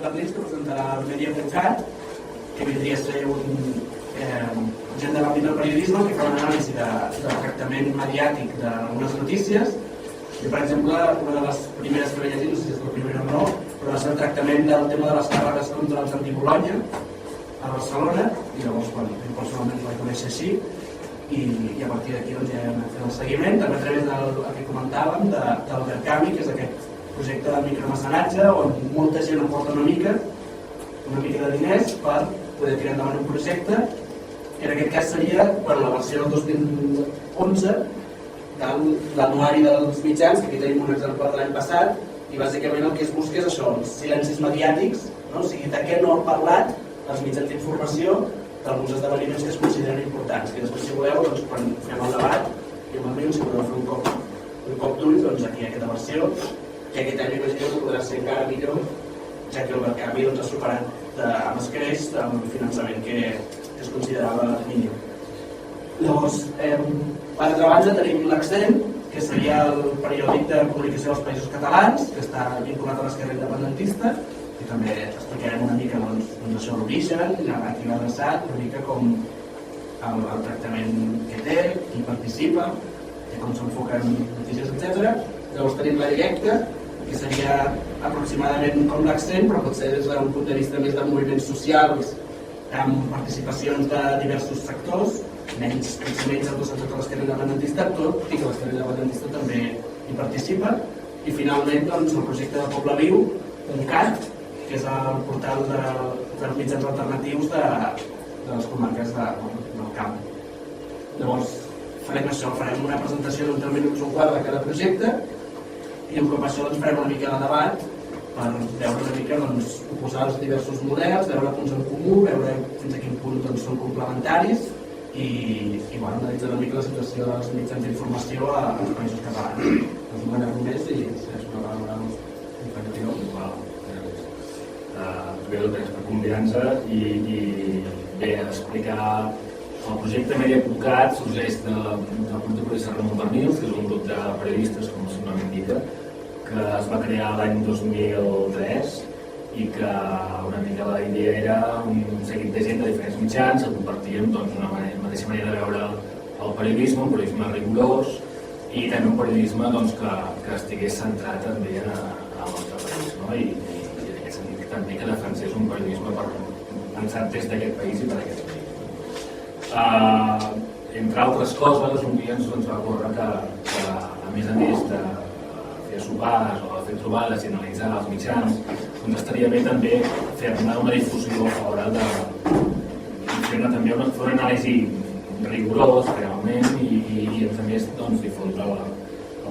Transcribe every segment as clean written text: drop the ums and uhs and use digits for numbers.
shortlist que presentarà el Media.cat, que vindria a ser gent de l'àmbit del periodisme que fa una anàlisi del tractament mediàtic d'algunes notícies. Jo, per exemple, una de les primeres que vaig llegir, no sé si és la primera o no, però va ser el tractament del tema de les càrregues contra els anti-Bolonya a Barcelona, i llavors, personalment ho vaig conèixer així, i a partir d'aquí ja hem fet el seguiment, també a través del que comentàvem, del Verkami, que és aquest projecte de micromecenatge, on molta gent aporta una mica de diners per poder tirar endavant un projecte, que en aquest cas seria per la versió del 2011 de l'anuari dels mitjans, que aquí tenim un exemplar de l'any passat, i bàsicament el que es busca és això, els silencis mediàtics, no? O sigui, de què no han parlat els mitjans d'informació d'alguns esdeveniments que es consideren importants, que després, si voleu, doncs, quan fem el debat, jo m'envio, si voleu fer un cop d'ull, doncs aquí hi ha aquesta versió, que aquest any imagino que podrà ser encara millor, ja que el Verkami ha superat amb escreix el finançament que es considerava mínim. Llavors, per altra banda tenim l'Accent, que seria el periòdic de comunicació dels països catalans, que està vinculat a l'esquerra independentista, i també explicarem una mica això, l'origen, a qui va adreçat, una mica com el tractament que té, qui participa, com s'enfoquen notícies, etc. Llavors tenim la Directa, que seria aproximadament com l'Accent, però potser des d'un punt de vista més de moviments socials, amb participacions de diversos sectors, menys el sector de l'esquerra independentista, tot i que l'esquerra independentista també hi participa. I finalment doncs, el projecte de Poble Viu, .cat, que és el portal dels mitjans alternatius de les comarques del camp. Llavors farem això, farem una presentació d'un 3 minuts o un quart de cada projecte, i un cop això doncs, farem una mica de debat per veure una mica oposar els diversos models, veure punts en comú, veure fins a quin punt són complementaris i analitzar una mica la situació dels mitjans d'informació als països catalans. Doncs no m'anem més i és una vegada infecció. Bé, gràcies per convidança i bé, explicar el projecte Media.cat sorgeix del grup de periodistes Ramon Pernils, que és un grup de periodistes, com el seu nom indica, que es va crear l'any 2003 i que una mica la idea era un seguit de gent de diferents mitjans que compartíem una mateixa manera de veure el periodisme, un periodisme rigorós i també un periodisme que estigués centrat també en el nostre país, no? I en aquest sentit també que defensés un periodisme pensat des d'aquest país i per aquest país. Entre altres coses, un dia ens va ocórrer que a més de fer sopars o fer trobades i analitzar els mitjans, doncs estaria bé també fer-ne una difusió a l'hora de fer-ne també una anàlisi rigorós realment i a més difondre al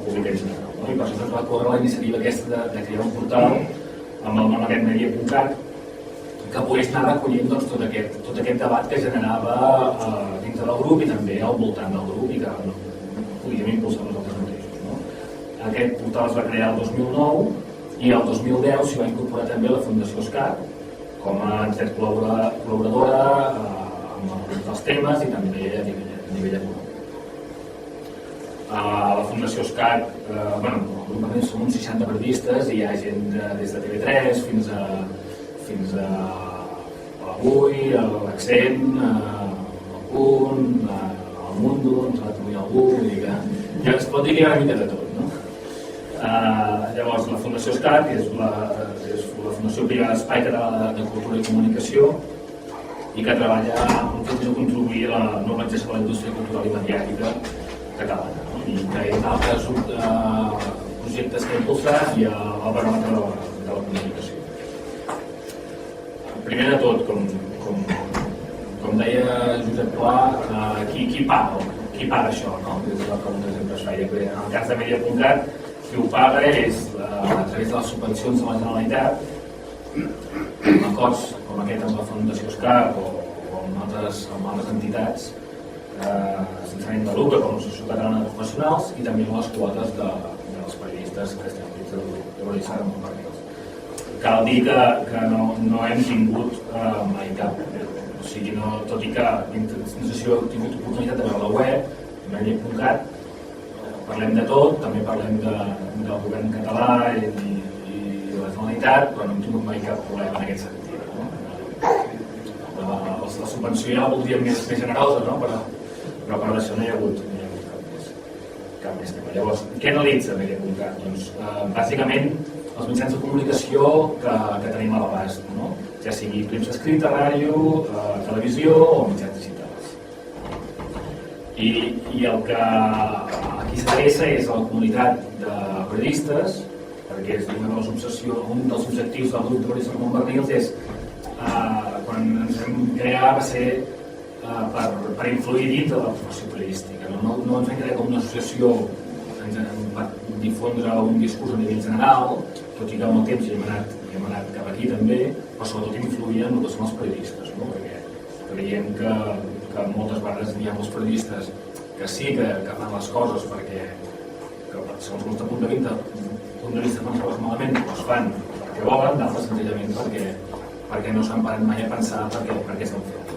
públic en general. I per això ens va córrer la iniciativa aquesta de crear un portal amb el nom aquest Media.cat que pogués anar recollint tot aquest debat que generava dintre del grup i també al voltant del grup i que podíem impulsar nosaltres mateixos, no? Aquest portal es va crear el 2009 i el 2010 s'hi va incorporar també la Fundació SCAT com a entitat col·laboradora amb els temes i també a nivell econòmic. La Fundació SCAT, normalment som uns 60 periodistes i hi ha gent des de TV3 fins a l'Avui, l'Accent, el Punt, el Mundo, ens va trobar algú, ja es pot dir que hi ha una mica de tot, no? Llavors, la Fundació SCAT, que és la Fundació Privada Espai Català de Cultura i Comunicació i que treballa amb l'objectiu de contribuir a la normalització de la indústria cultural i mediàtica catalana, no? I que hi ha altres projectes que ha impulsat i el baròmetre de la comunicació. Primer de tot, com deia Josep Pla, qui paga això? És la pregunta que sempre es feia. En el cas de Media.cat, qui ho paga és a través de les subvencions de la Generalitat, amb acords com aquest amb la Fundació SCAT o amb altres entitats sense ànim de lucre, com l'Associació Catalana de Professionals, i també amb les quotes dels periodistes que estem dins del grup de periodistes Ramon Pernils. Cal dir que no hem tingut mai cap, o sigui, tot i que l'organització ha tingut oportunitat de veure la web, Media.cat, parlem de tot, també parlem del govern català i de la Generalitat universitat, però no hem tingut mai cap problema en aquest sentit. La subvenció ja la voldríem més generosa, no? Però per això no hi ha hagut cap més tema. Llavors, què analitza en aquest contracte? Doncs, bàsicament, els mitjans de comunicació que tenim a l'abast, no? Ja sigui premsa escrita, ràdio, televisió o mitjans digitals. I el que aquí s'adreça és a la comunitat de periodistes, perquè és un dels objectius del grup de periodistes com Bernils és quan ens vam crear va ser per influir dins de la professió periodística. No ens vam crear com una associació per difondre un discurs a nivell general, tot i que amb el temps hi hem anat cap aquí també, però sobretot influir en el que són els periodistes, no? Perquè creiem que moltes vegades hi ha molts periodistes que sí que fan les coses perquè segons el nostre punt de vista fan les coses malament, doncs fan perquè volen, d'altres senzillament perquè no s'han parat mai a pensar perquè estan fent.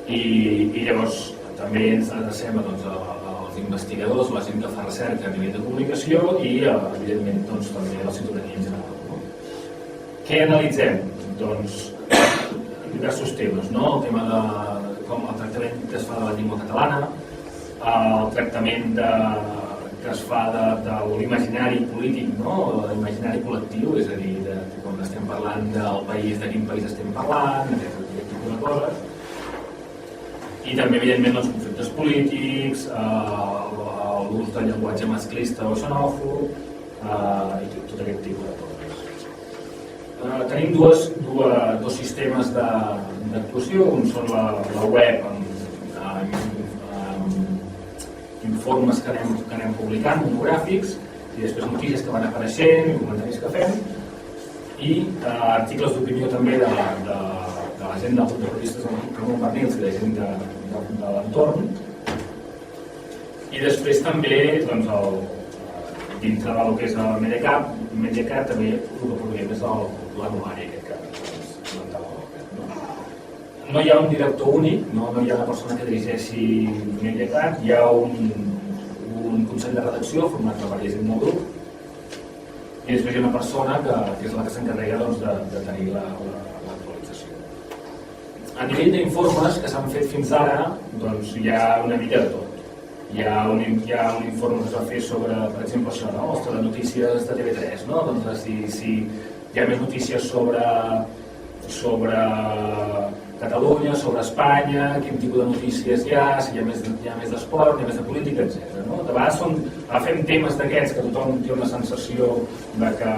I llavors també ens adrecem als investigadors, la gent que fa recerca a nivell de comunicació i evidentment també a la ciutadania en general. No? Què analitzem? Doncs diversos temes, no? El tema de com el tractament que es fa de la llengua catalana, el tractament que es fa de l'imaginari polític, no? L'imaginari col·lectiu, és a dir, quan estem parlant del país, de quin país estem parlant, aquest tipus de coses. I també, evidentment, els conflictes polítics, l'ús del llenguatge masclista o xenòfob i tot aquest tipus de coses. Tenim dos sistemes d'actuació. Un són la web amb informes que anem publicant, monogràfics, i després notícies que van apareixent, comentaris que fem, i articles d'opinió també de la gent del grup de periodistes Ramon Bernils i la gent de l'entorn. I després també, dintre del que és el Mediacat, també el que produïm és l'anuari aquest que comentava. No hi ha un director únic, no hi ha una persona que dirigeixi Mediacat, hi ha un consell de redacció format per diversa gent del grup, i després hi ha una persona que és la que s'encarrega de tenir l'actualització. A nivell d'informes que s'han fet fins ara, hi ha una mica de tot. Hi ha un informe que es va fer sobre, per exemple, això, no? Els telenotícies de TV3, no? Doncs si hi ha més notícies sobre Catalunya, sobre Espanya, quin tipus de notícies hi ha, si hi ha més d'esport, hi ha més de política, etc. No? De vegades agafem temes d'aquests que tothom té una sensació de que,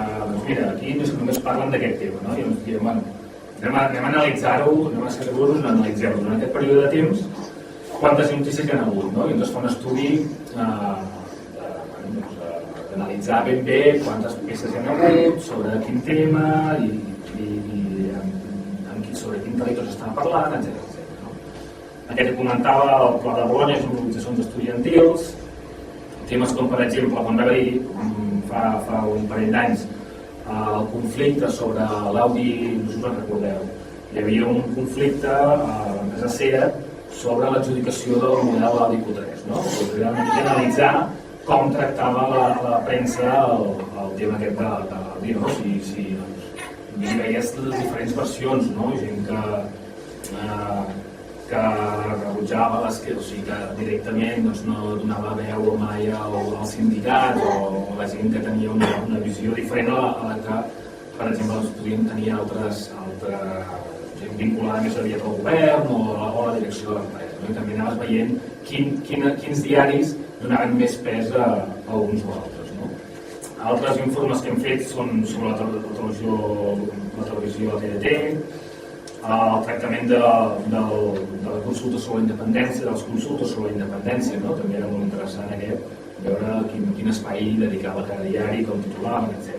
mira, aquí només parlen d'aquest tema, no? I llavors diem, bueno, anem a analitzar-ho, anem a ser rigorosos, analitzem-ho durant aquest període de temps, quantes notícies hi ha hagut, no? I llavors fa un estudi d'analitzar ben bé quantes peces hi ha hagut, sobre quin tema i sobre quin territori s'estava parlant, etc. No? Aquest que comentava, el Pla de Bolonya, és organitzacions estudiantils, temes com, per exemple, quan va haver-hi fa un parell d'anys el conflicte sobre l'Audi, no sé si us en recordeu, hi havia un conflicte a l'empresa SEAT sobre l'adjudicació del model Audi Q3, no? Vam analitzar com tractava la premsa el tema aquest de l'Audi, no? Si veies les diferents versions, no? Gent que rebutjava que directament no donava veu mai als sindicats o la gent que tenia una visió diferent a la que, per exemple, podien tenir altres gent vinculada més aviat al govern o a la direcció de l'empresa. I també anaves veient quins diaris donaven més pes a uns o altres. Altres informes que hem fet són sobre la televisió a TDT, el tractament de la consulta sobre la independència, de les consultes sobre la independència, no? També era molt interessant veure quin espai dedicava a cada diari, com titulaven, etc.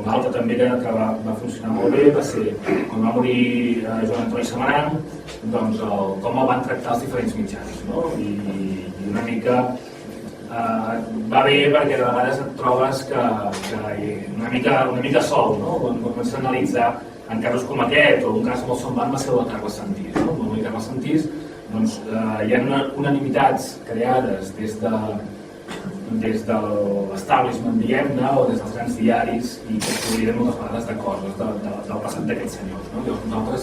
Un altre també que va funcionar molt bé va ser quan va morir Joan Antoni Samaranch, com el van tractar els diferents mitjans, no? I una mica va bé perquè de vegades et trobes que una mica sol, no? Quan comences a analitzar en casos com aquest, o un cas molt semblant va ser el de Carles Santís, no? El de Carles Santís, hi ha unanimitats creades des de des de l'establishment, diguem-ne, o des dels grans diaris, i que es publiquen moltes vegades de coses del passat d'aquests senyors. No? Llavors nosaltres,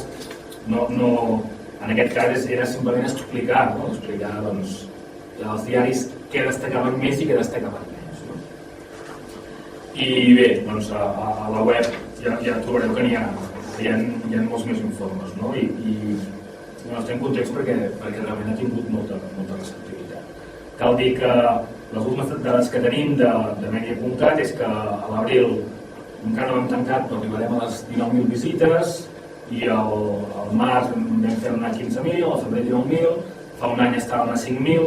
en aquest cas, era simplement explicar, explicar doncs, als diaris què destacaven més i què destacaven menys. No? I bé, doncs, a la web ja trobareu que hi ha molts més informes, no? I estem contents perquè realment ha tingut molta receptivitat. Cal dir que les últimes dades que tenim de Media.cat és que a l'abril encara no hem tancat, però arribarem a les 19.000 visites, i al març vam fer-ne 15.000, al febrer 19.000, fa un any estàvem a 5.000,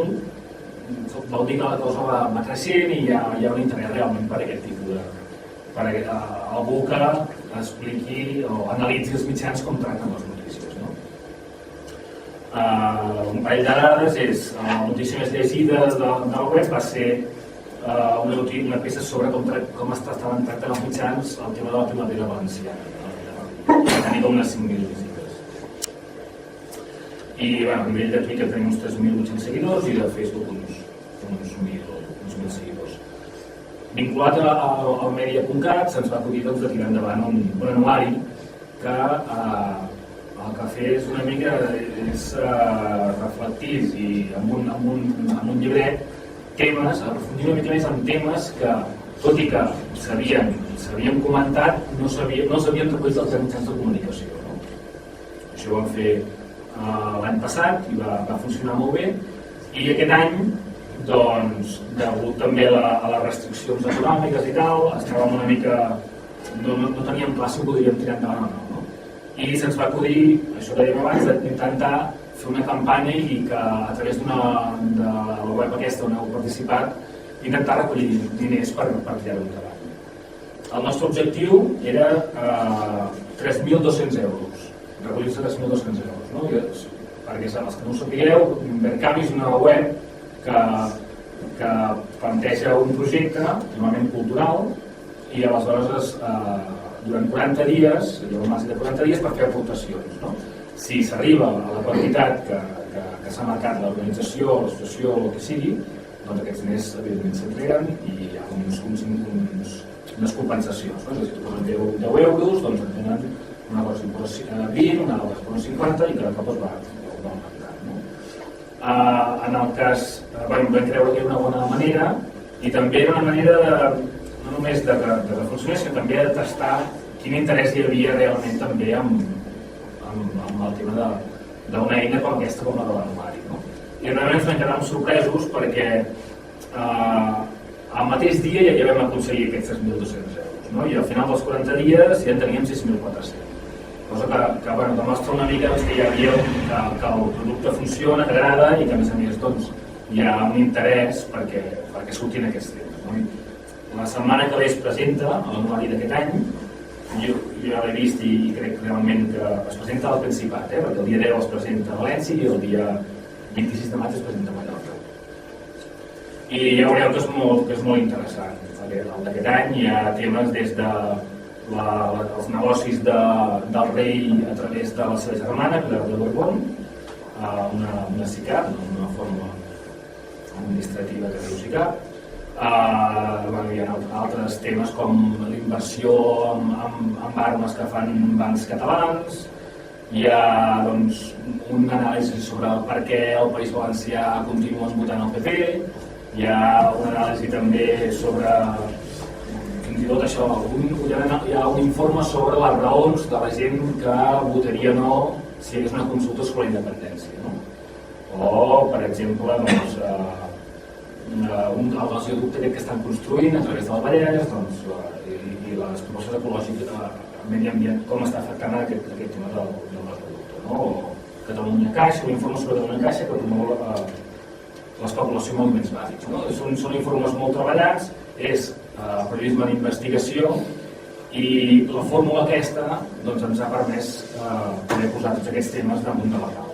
vol dir que la cosa va creixent i hi ha un interès realment per aquest tipus per algú que expliqui o analitzi els mitjans com tracten les notícies. No? Un parell de dades és la notícia més llegida del web va ser una peça sobre com estaven tractant els mitjans el tema de la primavera valenciana. Va tenir com unes 5.000 visites. I a nivell de Twitter tenim uns 3.800 seguidors i de Facebook uns 1.000 seguidors. Vinculat al Media.cat se'ns va acudir de tirar endavant un anuari que el que fa és una mica reflectir i amb un llibret temes, aprofundir una mica més en temes que, tot i que s'havien comentat, no s'havien recollit als mitjans de comunicació. No? Això ho vam fer l'any passat i va funcionar molt bé, i aquest any, doncs, degut també a les restriccions econòmiques i tal, estàvem una mica... no teníem clar si ho podríem tirar endavant o no. I se'ns va acudir, això que dèiem abans, d'intentar fer una campanya i que a través de la web aquesta on heu participat, intentar recollir diners per tirar-ho endavant. El nostre objectiu era 3.200 euros, recollir-se 3.200 euros. No? Perquè els que no ho sapigueu, Verkami és una web que planteja un projecte, normalment cultural, i aleshores durant 40 dies, hi ha un marge de 40 dies per fer aportacions. No? Si s'arriba a la quantitat que s'ha marcat l'organització, l'associació o el que sigui, doncs aquests diners evidentment s'entreguen i hi ha unes compensacions. No? És a dir, si tu posen 10 euros, doncs en tenen una cosa que posa 20, una altra que posa 50 i cada cop es va augmentant. No? En el cas, vam creure que era una bona manera i també era una manera no només de que funcionés, sinó també de tastar quin interès hi havia realment també amb el tema d'una eina com aquesta, com la de l'anuari. No? I realment ens vam quedar sorpresos perquè al mateix dia ja vam aconseguir aquests 3.200 euros. No? I al final dels 40 dies ja en teníem 6.400. Cosa que demostra una mica que hi havia que el producte funciona, que agrada i que a més doncs, hi ha un interès perquè surtin aquests temes. No? La setmana que ve es presenta a l'anuari d'aquest any, jo ja l'he vist i crec realment que es presenta al Principat, perquè el dia 10 es presenta a València i el dia 26 de maig es presenta a Mallorca. I ja veureu que és molt interessant. El d'aquest any hi ha temes des de els negocis del rei a través de la seva germana, Pilar de Borbón, una SICAP, una forma administrativa que diu SICAP. Hi ha altres temes com l'inversió amb armes que fan bancs catalans, hi ha doncs, un anàlisi sobre per què el País Valencià continua votant el PP, hi ha una anàlisi també sobre fins i tot això, hi ha un informe sobre les raons de la gent que votaria no si hi hagués una consulta sobre la independència. No? O, per exemple, doncs, el gasoducte que estan construint a través del Vallès i les propostes ecològiques del medi ambient, com està afectant aquest tema del gasoducte. No? O Catalunya Caixa, un informe sobre Catalunya Caixa que promou l'especulació en aliments bàsics. No? Són informes molt treballats, és periodisme d'investigació i la fórmula aquesta doncs, ens ha permès poder posar tots aquests temes damunt de la taula.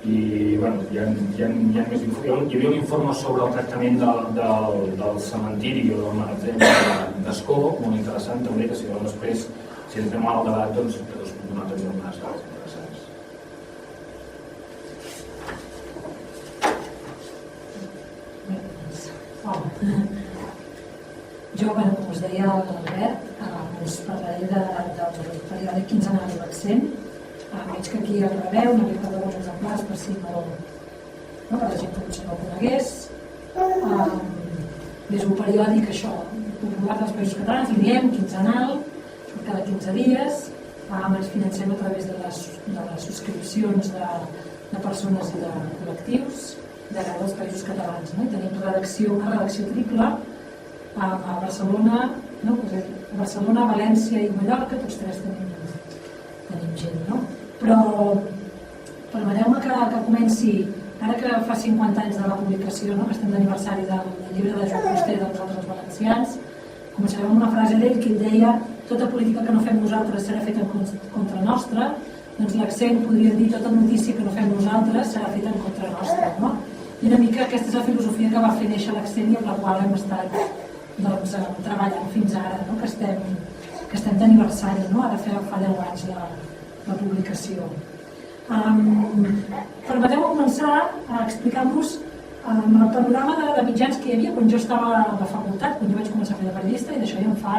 I bueno, hi ha més informació. Hi havia un informe sobre el tractament del cementiri o del magatzem d'Escó, molt interessant també, que si voleu després, si entrem al debat, doncs us puc donar també algunes dades interessants. deia l'Albert, us parlaré del periòdic quinzenal i l'Accent. Veig que aquí el rebeu, n'havia de alguns exemplars per si no, per la gent que potser no el conegués. És un periòdic, això, popular dels Països Catalans, li diem quinzenal, cada 15 dies. Ens financem a través de les subscripcions de persones i de col·lectius d'arreu dels Països Catalans. Tenim una redacció triple a Barcelona, Barcelona, València i Mallorca, tots tres tenim gent. Però permeteu-me que comenci, ara que fa 50 anys de la publicació, que estem d'aniversari del llibre de Joan Fuster de Nosaltres els Valencians, començarem amb una frase d'ell que ell deia: tota política que no fem nosaltres serà feta en contra nostra. Doncs l'Accent podria dir: tota notícia que no fem nosaltres serà feta en contra nostra. I una mica aquesta és la filosofia que va fer néixer l'Accent i amb la qual hem estat treballant fins ara, que estem d'aniversari, ara fa 10 anys la publicació. Permeteu-me començar explicar-vos el panorama de mitjans que hi havia quan jo estava a la facultat, quan jo vaig començar a fer de periodista, i d'això ja em fa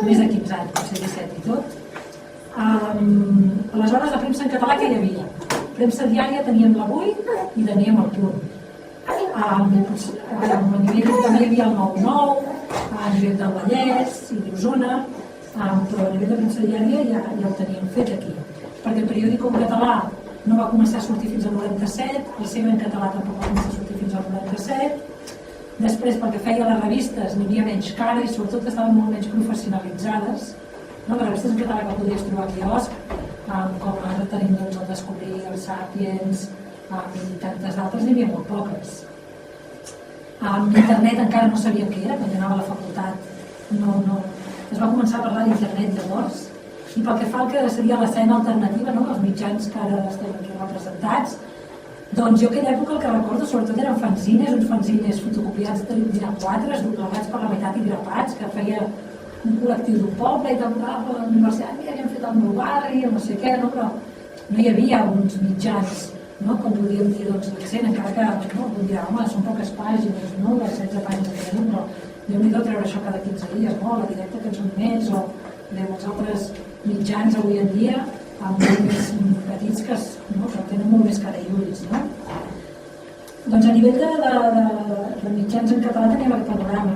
més de 15 anys, potser 17 i tot. Aleshores, la premsa en català que hi havia? Premsa diària teníem l'Avui i teníem el Punt. A nivell també hi havia el 9-9, a nivell del Vallès i d'Osona, però a nivell de premsa diària ja el teníem fet aquí. Perquè el periòdic en català no va començar a sortir fins al 97, el seu en català tampoc va començar a sortir fins al 97. Després, perquè feia les revistes, n'hi havia menys cara i sobretot estaven molt menys professionalitzades. Les revistes en català que podries trobar a quiosc, com ara tenim el Descobrir, el Sàpiens i tantes d'altres, n'hi havia molt poques. Internet encara no sabíem què era, quan jo anava a la facultat es va començar a parlar d'internet llavors. I pel que fa al que seria l'escena alternativa, els mitjans que ara estem aquí representats, doncs jo aquella època el que recordo sobretot eren fanzines, uns fanzines fotocopiats de A4, doblegats per la meitat i grapats, que feia un col·lectiu d'un poble i tal, a la universitat, mira, havíem fet el meu barri, no sé què, però no hi havia uns mitjans, com podríem dir, l'Accent, encara que algun dia, home, són poques pàgines, les 16 pàgines que tenim, però déu-n'hi-do treure això cada 15 dies, la directa que en són més, o els altres mitjans avui en dia, molt més petits que tenen molt més cara i ulls. Doncs a nivell de mitjans en català teníem aquest panorama,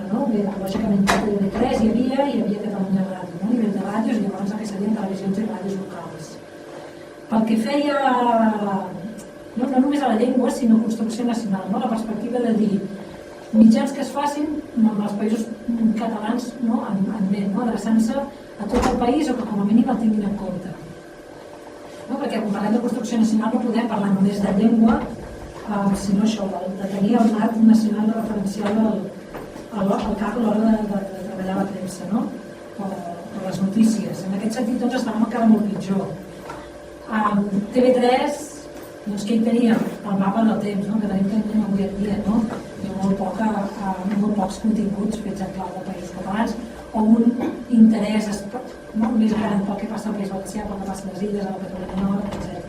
lògicament TV3 hi havia Catalunya Ràdio, a nivell de ràdios i llavors el que serien televisions i ràdios locals. Pel que feia no només a la llengua sinó a construcció nacional, la perspectiva de dir mitjans que es facin amb els països catalans en ment, adreçant-se a tot el país o que com a mínim el tinguin en compte. Perquè quan parlem de construcció nacional no podem parlar només de llengua, sinó això, de tenir el marc nacional referencial al cap a l'hora de treballar la premsa, o les notícies. En aquest sentit doncs estàvem encara molt pitjor. TV3, doncs què hi teníem? El mapa del temps, que tenim avui en dia, i molt pocs continguts fets en clau de països catalans, o un interès més gran pel que passa al País Valencià, pel que passa a les Illes, a la Catalunya Nord, etc.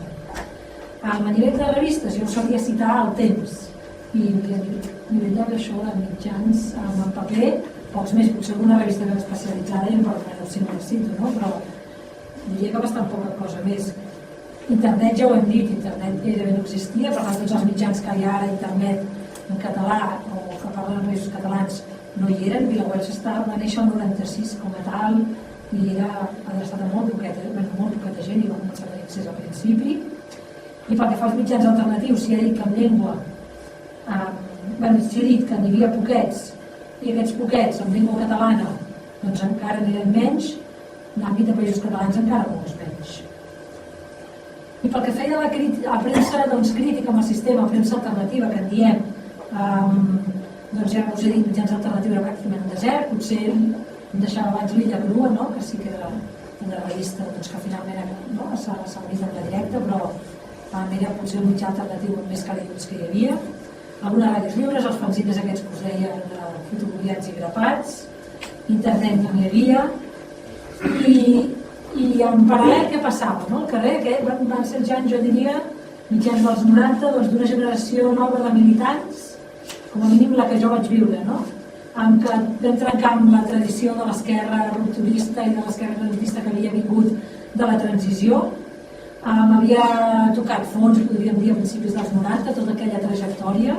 A nivell de revistes, jo solia citar El Temps, i a nivell d'això de mitjans en paper, pocs més, potser alguna revista especialitzada, i em perdonareu si no la cito, però diria que bastant poca cosa més. Internet ja ho hem dit, internet gairebé no existia, per tant tots els mitjans que hi ha ara, internet en català o que parlen en països catalans, no hi eren. VilaWeb va néixer el 96 com a tal i era adreçat a molt poqueta gent i va començar a tenir accés al principi. I pel que fa als mitjans alternatius, s'hi ha dit que en llengua s'hi ha dit que n'hi havia poquets i aquests poquets en llengua catalana doncs encara n'eren menys, en l'àmbit de països catalans encara molts menys. I pel que feia a la premsa crítica amb el sistema, premsa alternativa, que en diem, doncs ja us he dit, mitjans alternatius era pràcticament un desert, potser em deixava abans l'Illa Crua, que sí que era una revista que finalment s'ha vist en la directa, però era potser un mitjà alternatiu amb més cara i ulls que hi havia. Algunes ràdios lliures, els fanzines aquests que us deia, fotocopiats i grapats, internet no n'hi havia, i en paral·lel què passava? Al carrer van ser els anys, jo diria, mitjans dels 90, d'una generació nova de militants, com a mínim la que jo vaig viure, en què vam trencar amb la tradició de l'esquerra rupturista i de l'esquerra independentista que havia vingut de la transició. Havia tocat fons, podríem dir, a principis dels 90, tota aquella trajectòria,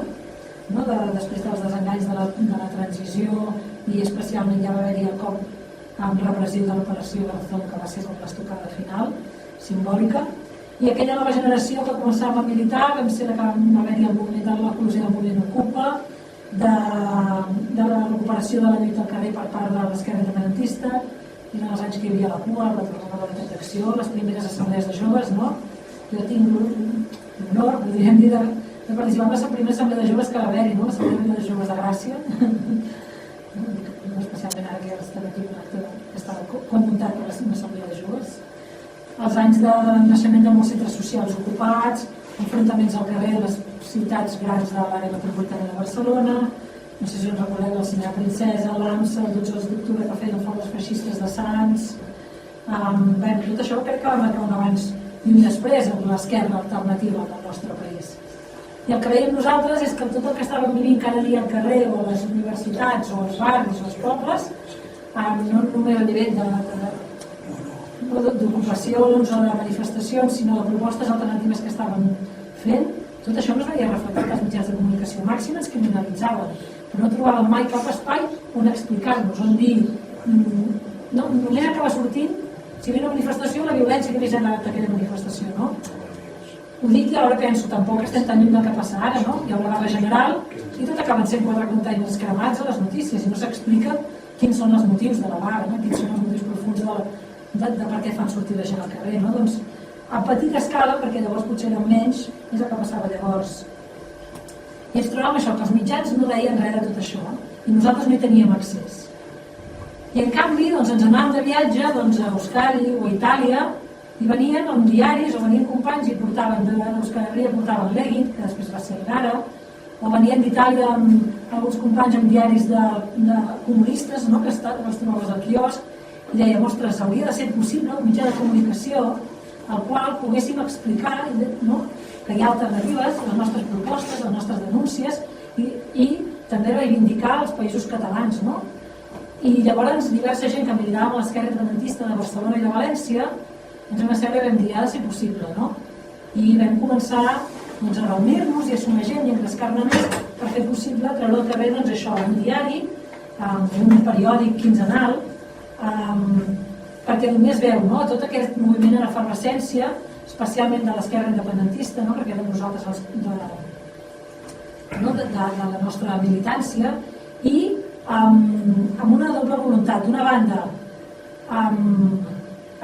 no? Després dels desenganys de la transició, i especialment ja va haver-hi el cop repressiu de l'operació Garzón, que va ser com l'estocada final, simbòlica. I aquella nova generació que començàvem a militar vam ser la que va haver-hi el moviment de l'eclosió del moviment Ocupa, de la recuperació de la lluita al carrer per part de l'esquerra independentista, i en els anys que hi havia la CUA, la plataforma de d'acció, les primeres assemblees de joves, no? Jo tinc l'honor, podríem dir, de participar en la primera assemblea de joves que va haver-hi, no? L'assemblea de joves de Gràcia, especialment ara que estem aquí un acte que estava muntat per una assemblea de joves. Els anys de naixement de molts centres socials ocupats, enfrontaments al carrer de les ciutats grans de l'àrea metropolitana de Barcelona, no sé si us recordeu el Senyora Princesa, l'AMSA, el 12 d'octubre que feien fora els feixistes de Sants. Bé, tot això crec que va marcar un abans i un després amb l'esquerra alternativa del nostre país. I el que veiem nosaltres és que tot el que estàvem vivint cada dia al carrer o a les universitats o als barris o als pobles, no només a nivell d'ocupacions o de manifestacions, sinó de propostes alternatives que estàvem fent, tot això no es veia reflectit als mitjans de comunicació. Màxim ens criminalitzaven, però no trobàvem mai cap espai on explicar-nos, on dir no, només acaba sortint si ve una manifestació la violència que havia generat aquella manifestació, no? Ho dic i alhora penso, tampoc estem tan lluny del que passa ara, no? Hi ha una vaga general i tot acaben sent 4 containers cremats a les notícies i no s'explica quins són els motius de la vaga, no? Quins són els motius profuns de per què fan sortir la gent al carrer, no? Doncs a petita escala, perquè llavors potser eren menys, és el que passava llavors. I ens trobàvem això, que els mitjans no deien res de tot això, i nosaltres no hi teníem accés. I en canvi ens anàvem de viatge a Euskadi o a Itàlia i venien amb diaris o venien companys i portaven d'Euskal Herria portaven l'Egin, que després va ser l'Ara, o venien d'Itàlia amb alguns companys amb diaris de comunistes, no? Que els trobaves al quiosc, i dèiem, ostres, hauria de ser possible un mitjà de comunicació al qual poguéssim explicar, no? Que hi ha alternatives, les nostres propostes, les nostres denúncies i també reivindicar els països catalans, no? I llavors diversa gent que militàvem a l'esquerra independentista de Barcelona i de València ens vam asseure i vam dir, ha de ser possible, no? I vam començar a reunir-nos i a sumar gent i a engrescar-ne més per fer possible treure al carrer això, un diari, un periòdic quinzenal, perquè només veu tot aquest moviment en efervescència, especialment de l'esquerra independentista, perquè érem nosaltres de la nostra militància, i amb una doble voluntat. D'una banda,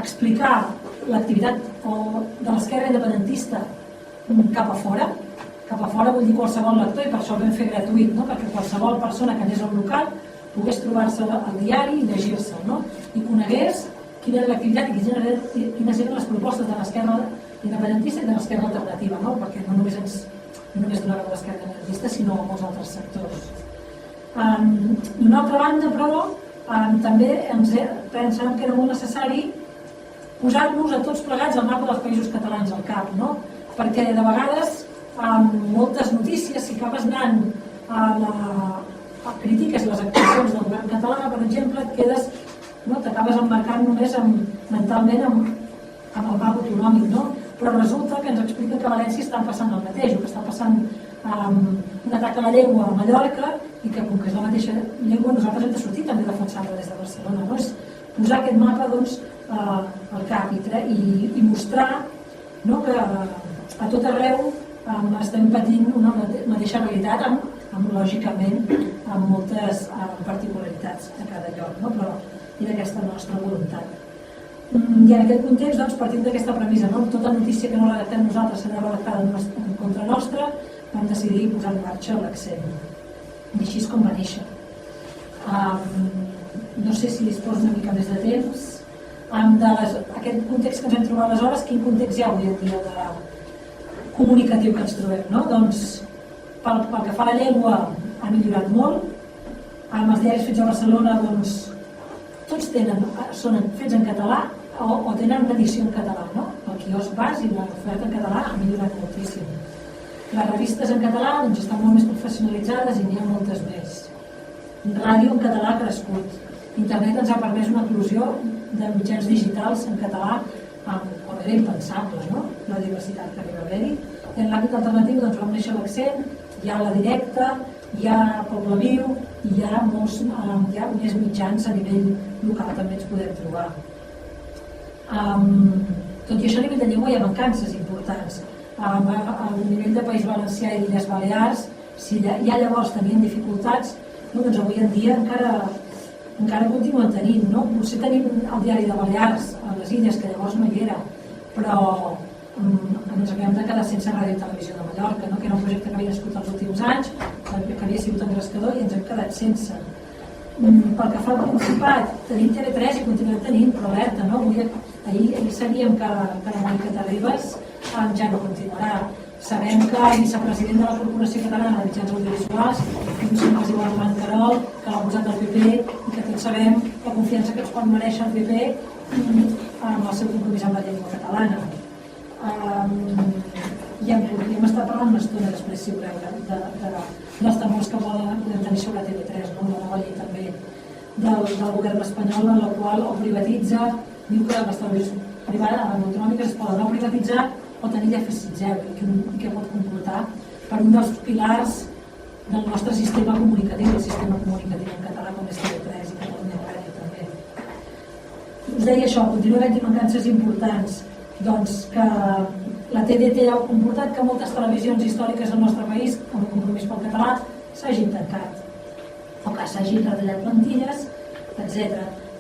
explicar l'activitat de l'esquerra independentista cap a fora vol dir qualsevol lector, i per això ho vam fer gratuït, perquè qualsevol persona que anés al local pogués trobar-se al diari i llegir-se, i conegués quina era l'activitat i quines eren les propostes de l'esquerra independentista i de l'esquerra alternativa, perquè no només donava l'esquerra independentista, sinó a molts altres sectors. D'una altra banda, però, també pensàvem que era molt necessari posar-nos a tots plegats al mapa dels països catalans al cap, perquè de vegades moltes notícies, si acabes anant critiques les actuacions del govern català, per exemple, t'acabes emmarcant només mentalment amb el mapa autonòmic, però resulta que ens explica que a València estan passant el mateix, o que està passant un atac a la llengua a Mallorca, i que com que és la mateixa llengua nosaltres hem de sortir també a defensar-la des de Barcelona. És posar aquest mapa al cap i mostrar que a tot arreu estem patint una mateixa realitat, lògicament amb moltes particularitats a cada lloc, però era aquesta la nostra voluntat. I en aquest context, partint d'aquesta premissa, tota notícia que no redactem nosaltres serà redactada en contra nostra, vam decidir posar en marxa l'accent. I així és com va néixer. No sé si disposo una mica més de temps. Aquest context que ens hem trobat aleshores, quin context hi ha avui en dia de comunicatiu que ens trobem? Doncs pel que fa a la llengua ha millorat molt. Amb els diaris fets a Barcelona tots són fets en català o tenen una edició en català. El quiosc bas i l'oferta en català ha millorat moltíssim. Les revistes en català estan molt més professionalitzades i n'hi ha moltes més. Ràdio en català ha crescut. Internet ens ha permès una eclosió de mitjans digitals en català quan era impensable, no? La diversitat que arriba a haver-hi. I en l'àmbit alternatiu doncs, vam néixer l'Accent, hi ha la Directa, hi ha Poble Viu, i hi ha més mitjans a nivell local també ens podem trobar. Tot i això, a nivell de llengua hi ha mancances importants. A nivell de País Valencià i d'Illes Balears, si ja llavors tenien dificultats, doncs avui en dia encara continuen tenint. Potser tenim el Diari de Balears a les Illes, que llavors no hi era, però ens acabem de quedar sense Ràdio i Televisió de Mallorca, que era un projecte que havia nascut els últims anys, que havia sigut engrescador i ens hem quedat sense. Pel que fa al Principat, tenim TV3 i continuem tenint, però alerta, ahir sabíem que la Mònica Terribas ja no continuarà. Sabem que el vicepresident de la Corporació Catalana de Mitjans Audiovisuals és un senyor que es diu Armand Querol, que l'ha posat al PP i que tots sabem la confiança que ens pot mereixer el PP amb el seu compromís amb la llengua catalana. I en podríem estar parlant una estona després, si voleu, dels temors que podem tenir sobre TV3, una nova llei també del govern espanyol, en la qual o privatitza, diu que les televisions privades autonòmiques es poden o privatitzar o tenir dèficit zero, i que pot comportar per un dels pilars del nostre sistema comunicatiu, el sistema comunicatiu en català, com és TV3 i Catalunya Ràdio també. Us deia això, continua havent-hi mancances importants, doncs que la TDT ha comportat que moltes televisions històriques del nostre país, amb un compromís pel català, s'hagin tancat, o que s'hagin retallat plantilles, etc.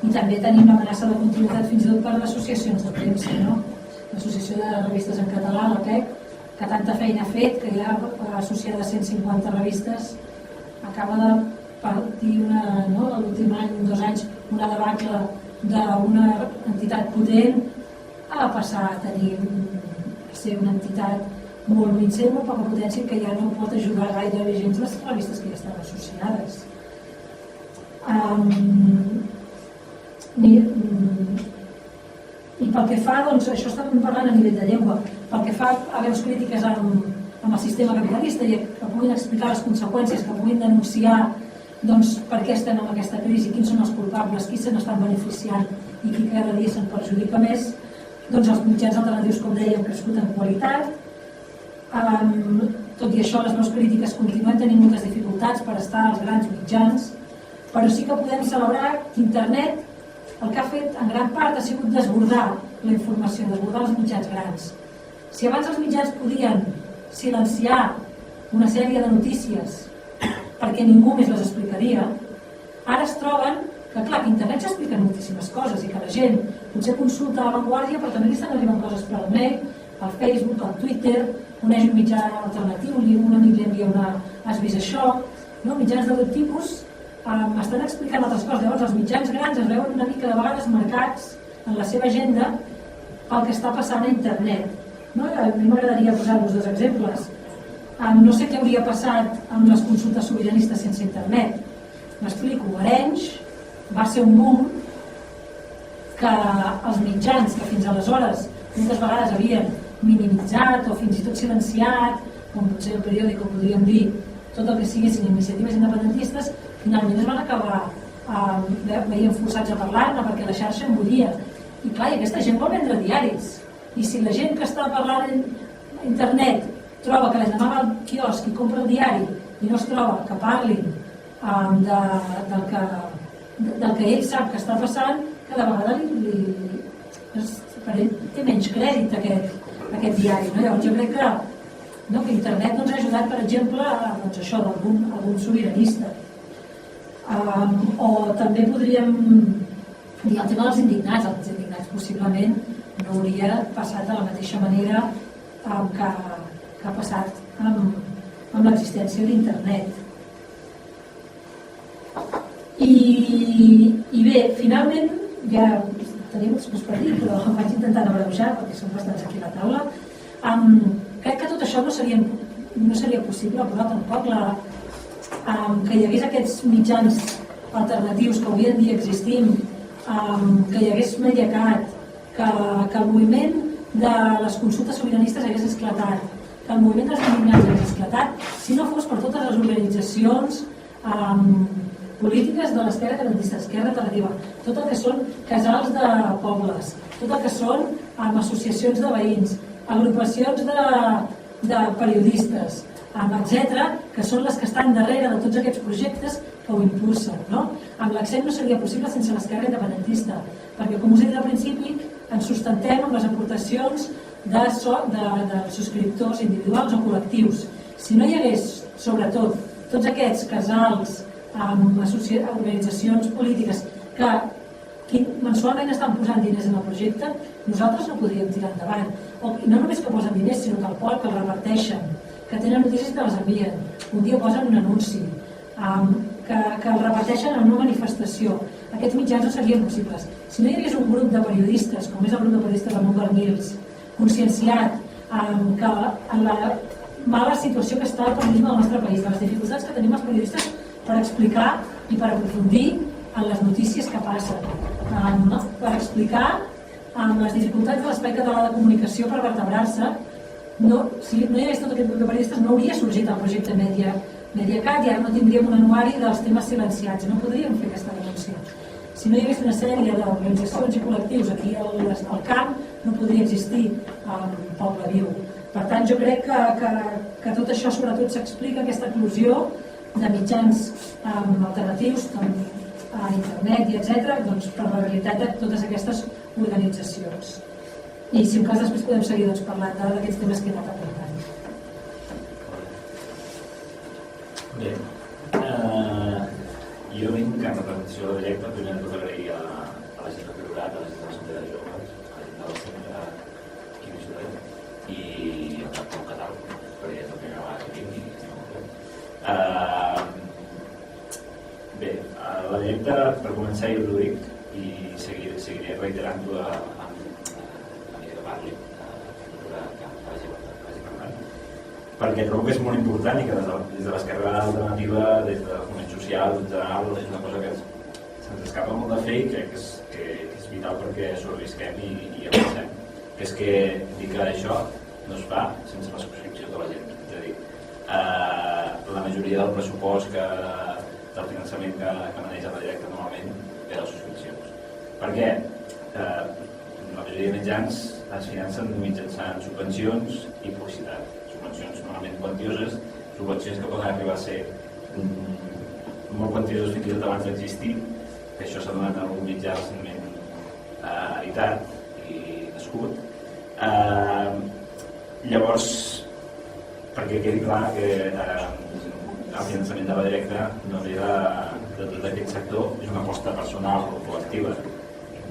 I també tenim l'amenaça de continuïtat fins i tot per les associacions de premsa, l'Associació de Revistes en Català, l'APEC, que tanta feina ha fet, que ja associada a 150 revistes, acaba de partir l'últim any, 2 anys, una debacle d'una entitat potent a passar a ser una entitat molt mitjana, molt poca potència, que ja no pot ajudar gaire gens les revistes que ja estan associades. I pel que fa, doncs, això estàvem parlant a nivell de llengua, pel que fa a veus crítiques amb el sistema capitalista i que puguin explicar les conseqüències, que puguin denunciar per què estem en aquesta crisi, quins són els culpables, qui se n'estan beneficiant i qui cada dia se'n perjudica més, doncs els mitjans alternatius, com deia, han crescut en qualitat. Tot i això, les veus crítiques continuen tenint moltes dificultats per estar als grans mitjans, però sí que podem celebrar que internet el que ha fet en gran part ha sigut desbordar la informació, desbordar els mitjans grans. Si abans els mitjans podien silenciar una sèrie de notícies perquè ningú més les explicaria, ara es troben que, clar, que internet s'explica moltíssimes coses i que la gent potser consulta a l'avantguàrdia, però també li estan arribant coses per al mail, al Facebook, al Twitter, coneix un mitjà alternatiu, un amic li envia una has vist això, mitjans de tot tipus estan explicant altres coses. Llavors els mitjans grans es veuen una mica de vegades marcats en la seva agenda pel que està passant a internet. A mi m'agradaria posar-vos 2 exemples. No sé què hauria passat amb les consultes sobiranistes sense internet. M'explico, Arenys va ser un boom que els mitjans que fins aleshores moltes vegades havien minimitzat o fins i tot silenciat, com potser el periòdic, o podríem dir tot el que siguessin iniciatives independentistes, finalment es van acabar veient forçats a parlar-ne perquè la xarxa embullia. I clar, aquesta gent vol vendre diaris. I si la gent que està parlant a internet troba que l'endemà va al quiosc i compra el diari i no es troba que parlin del que ell sap que està passant, cada vegada per ell té menys crèdit aquest diari. Llavors jo crec que internet ha ajudat, per exemple, a algun sobiranista. O també podríem dir el tema dels indignats. Els indignats possiblement no hauria passat de la mateixa manera que ha passat amb l'existència d'internet. I bé, finalment, ja tenim els punts per dir, però em vaig intentar abreujar perquè són bastants aquí a la taula. Crec que tot això no seria possible, però tampoc que hi hagués aquests mitjans alternatius que avui en dia existim, que hi hagués Mediacat, que el moviment de les consultes sobiranistes hagués esclatat, que el moviment dels indignats hagués esclatat, si no fos per totes les organitzacions polítiques de l'esquerra independentista, esquerra alternativa, tot el que són casals de pobles, tot el que són associacions de veïns, agrupacions de periodistes, etc., que són les que estan darrere de tots aquests projectes que ho impulsen. Amb l'accent no seria possible sense l'esquerra independentista, perquè, com us he dit al principi, ens sustentem amb les aportacions de subscriptors individuals o col·lectius. Si no hi hagués, sobretot, tots aquests casals, organitzacions polítiques que mensualment estan posant diners en el projecte, nosaltres no podríem tirar endavant. No només que posen diners, sinó que el reparteixen, que tenen notícies que les envien, un dia posen un anunci, que el reparteixen en una manifestació. Aquests mitjans no serien possibles. Si no hi hagués un grup de periodistes, com és el grup de periodistes de Montbert Mills, conscienciat en la mala situació que està el periodisme del nostre país, de les dificultats que tenim els periodistes per explicar i per aprofundir en les notícies que passen, per explicar les dificultats de l'espai català de comunicació per vertebrar-se. Si no hi hagués tot aquest grup de periodistes, no hauria sorgit el projecte Mediacat i ara no tindríem un anuari dels temes silenciats, no podríem fer aquesta denúncia. Si no hi hagués una sèrie d'organitzacions i col·lectius aquí al camp, no podria existir Poble Viu. Per tant, jo crec que tot això sobretot s'explica, aquesta eclosió de mitjans alternatius, a internet i etc., per la realitat de totes aquestes organitzacions. I si un cas després podem seguir parlant d'aquests temes que he anat apuntant. Bé, jo vinc en representació de directe, primer de tot agrair a la gent del Priorat, a la gent de la Centre de Joves, a la gent del Centre Quimi Soler i al Cap Catal, perquè és la primera vegada que vinc i estic molt bé. Bé, la directa, per començar, jo ho dic i seguiré reiterant-ho a mi que parli, que vagi parlant, perquè trobo que és molt important i que des de l'esquerra alternativa, des dels moviments socials en general, és una cosa que se'ns escapa molt de fer i crec que és vital perquè s'ho arrisquem i avancem. Que és que dir que això no es fa sense la subscripció de la gent. És a dir, la majoria del pressupost del finançament que maneja la directa normalment ve de les subscripcions. Per què? La majoria de mitjans es financen mitjançant subvencions i publicitat. Subvencions normalment quantioses, subvencions que poden arribar a ser molt quantioses fins i tot abans d'existir, que això s'ha donat en algun mitjà recentment editat i nascut. Llavors, perquè quedi clar que el finançament de la directa no ve de tot aquest sector, és una aposta personal o col·lectiva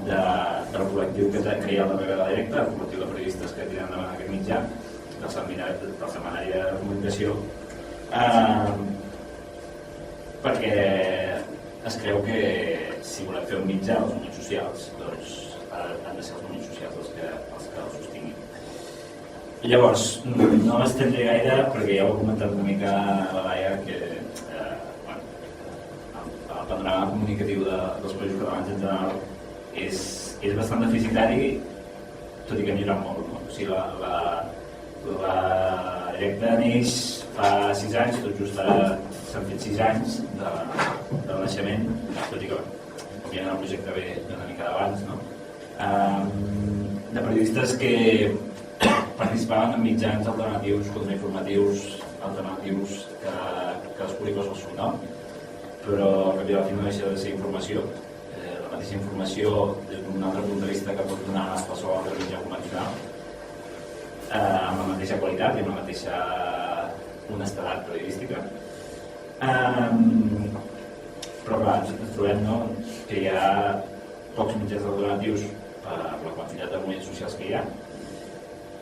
del col·lectiu que hi ha al darrere de la directa, el col·lectiu de periodistes que tiren endavant aquest mitjà, del setmanari de comunicació, perquè es creu que si volem fer un mitjà als moviments socials, doncs han de ser els moviments socials els que el sostinguin. Llavors, no m'estendré gaire, perquè ja ho ha comentat una mica la Laia, que el panorama comunicatiu dels països catalans en general és bastant deficitari, tot i que millorat molt. O sigui, la directa neix fa 6 anys, tot just ara s'han fet 6 anys del naixement, tot i que òbviament el projecte ve d'una mica d'abans, no? De periodistes que participaven en mitjans alternatius, contrainformatius, alternatius que els públics el seu nom, però al cap i a la fi no deixa de ser informació. La mateixa informació des d'un altre punt de vista que pot donar qualsevol altre mitjà convencional, amb la mateixa qualitat i amb la mateixa honestedat periodística. Però clar, ens trobem que hi ha pocs mitjans alternatius per la quantitat de moviments socials que hi ha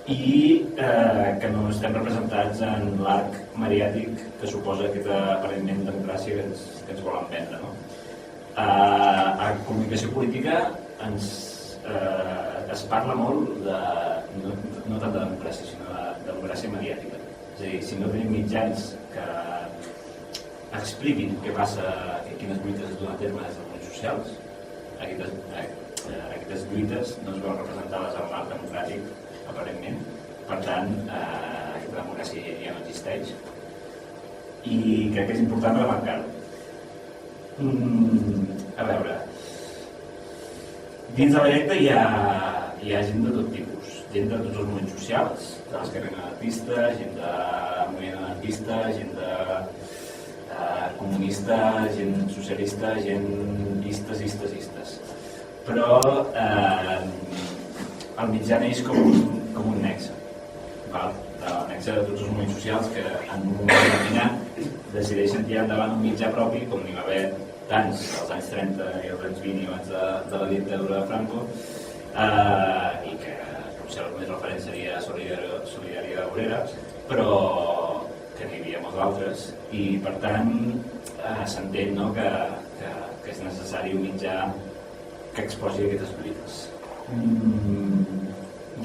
i que no estem representats en l'arc mediàtic que suposa aquesta aparentment democràcia que ens volen vendre. A comunicació política es parla molt no tant de democràcia, sinó de democràcia mediàtica. És a dir, si no tenim mitjans que expliquin què passa i quines lluites es donen a terme des dels moviments socials, aquestes lluites no es veuen representades en l'art democràtic, aparentment. Per tant, aquesta democràcia ja no existeix. I crec que és important remarcar-ho. A veure, dins de la directa hi ha gent de tot tipus, gent de tots els moviments socials, de l'esquerra anarquista, gent de moviment anarquista, gent de comunista, gent socialista, gent istes. Però el mitjà neix com un nexe, el nexe de tots els moviments socials que en un moment determinat decideixen tirar endavant un mitjà propi, com n'hi va haver tants als anys 30 i als anys 20 abans de la dictadura de Franco, i que potser el més referent seria Solidaritat Obrera, però que n'hi havia molts altres, i per tant s'entén que és necessari un mitjà que exposi aquestes lluites.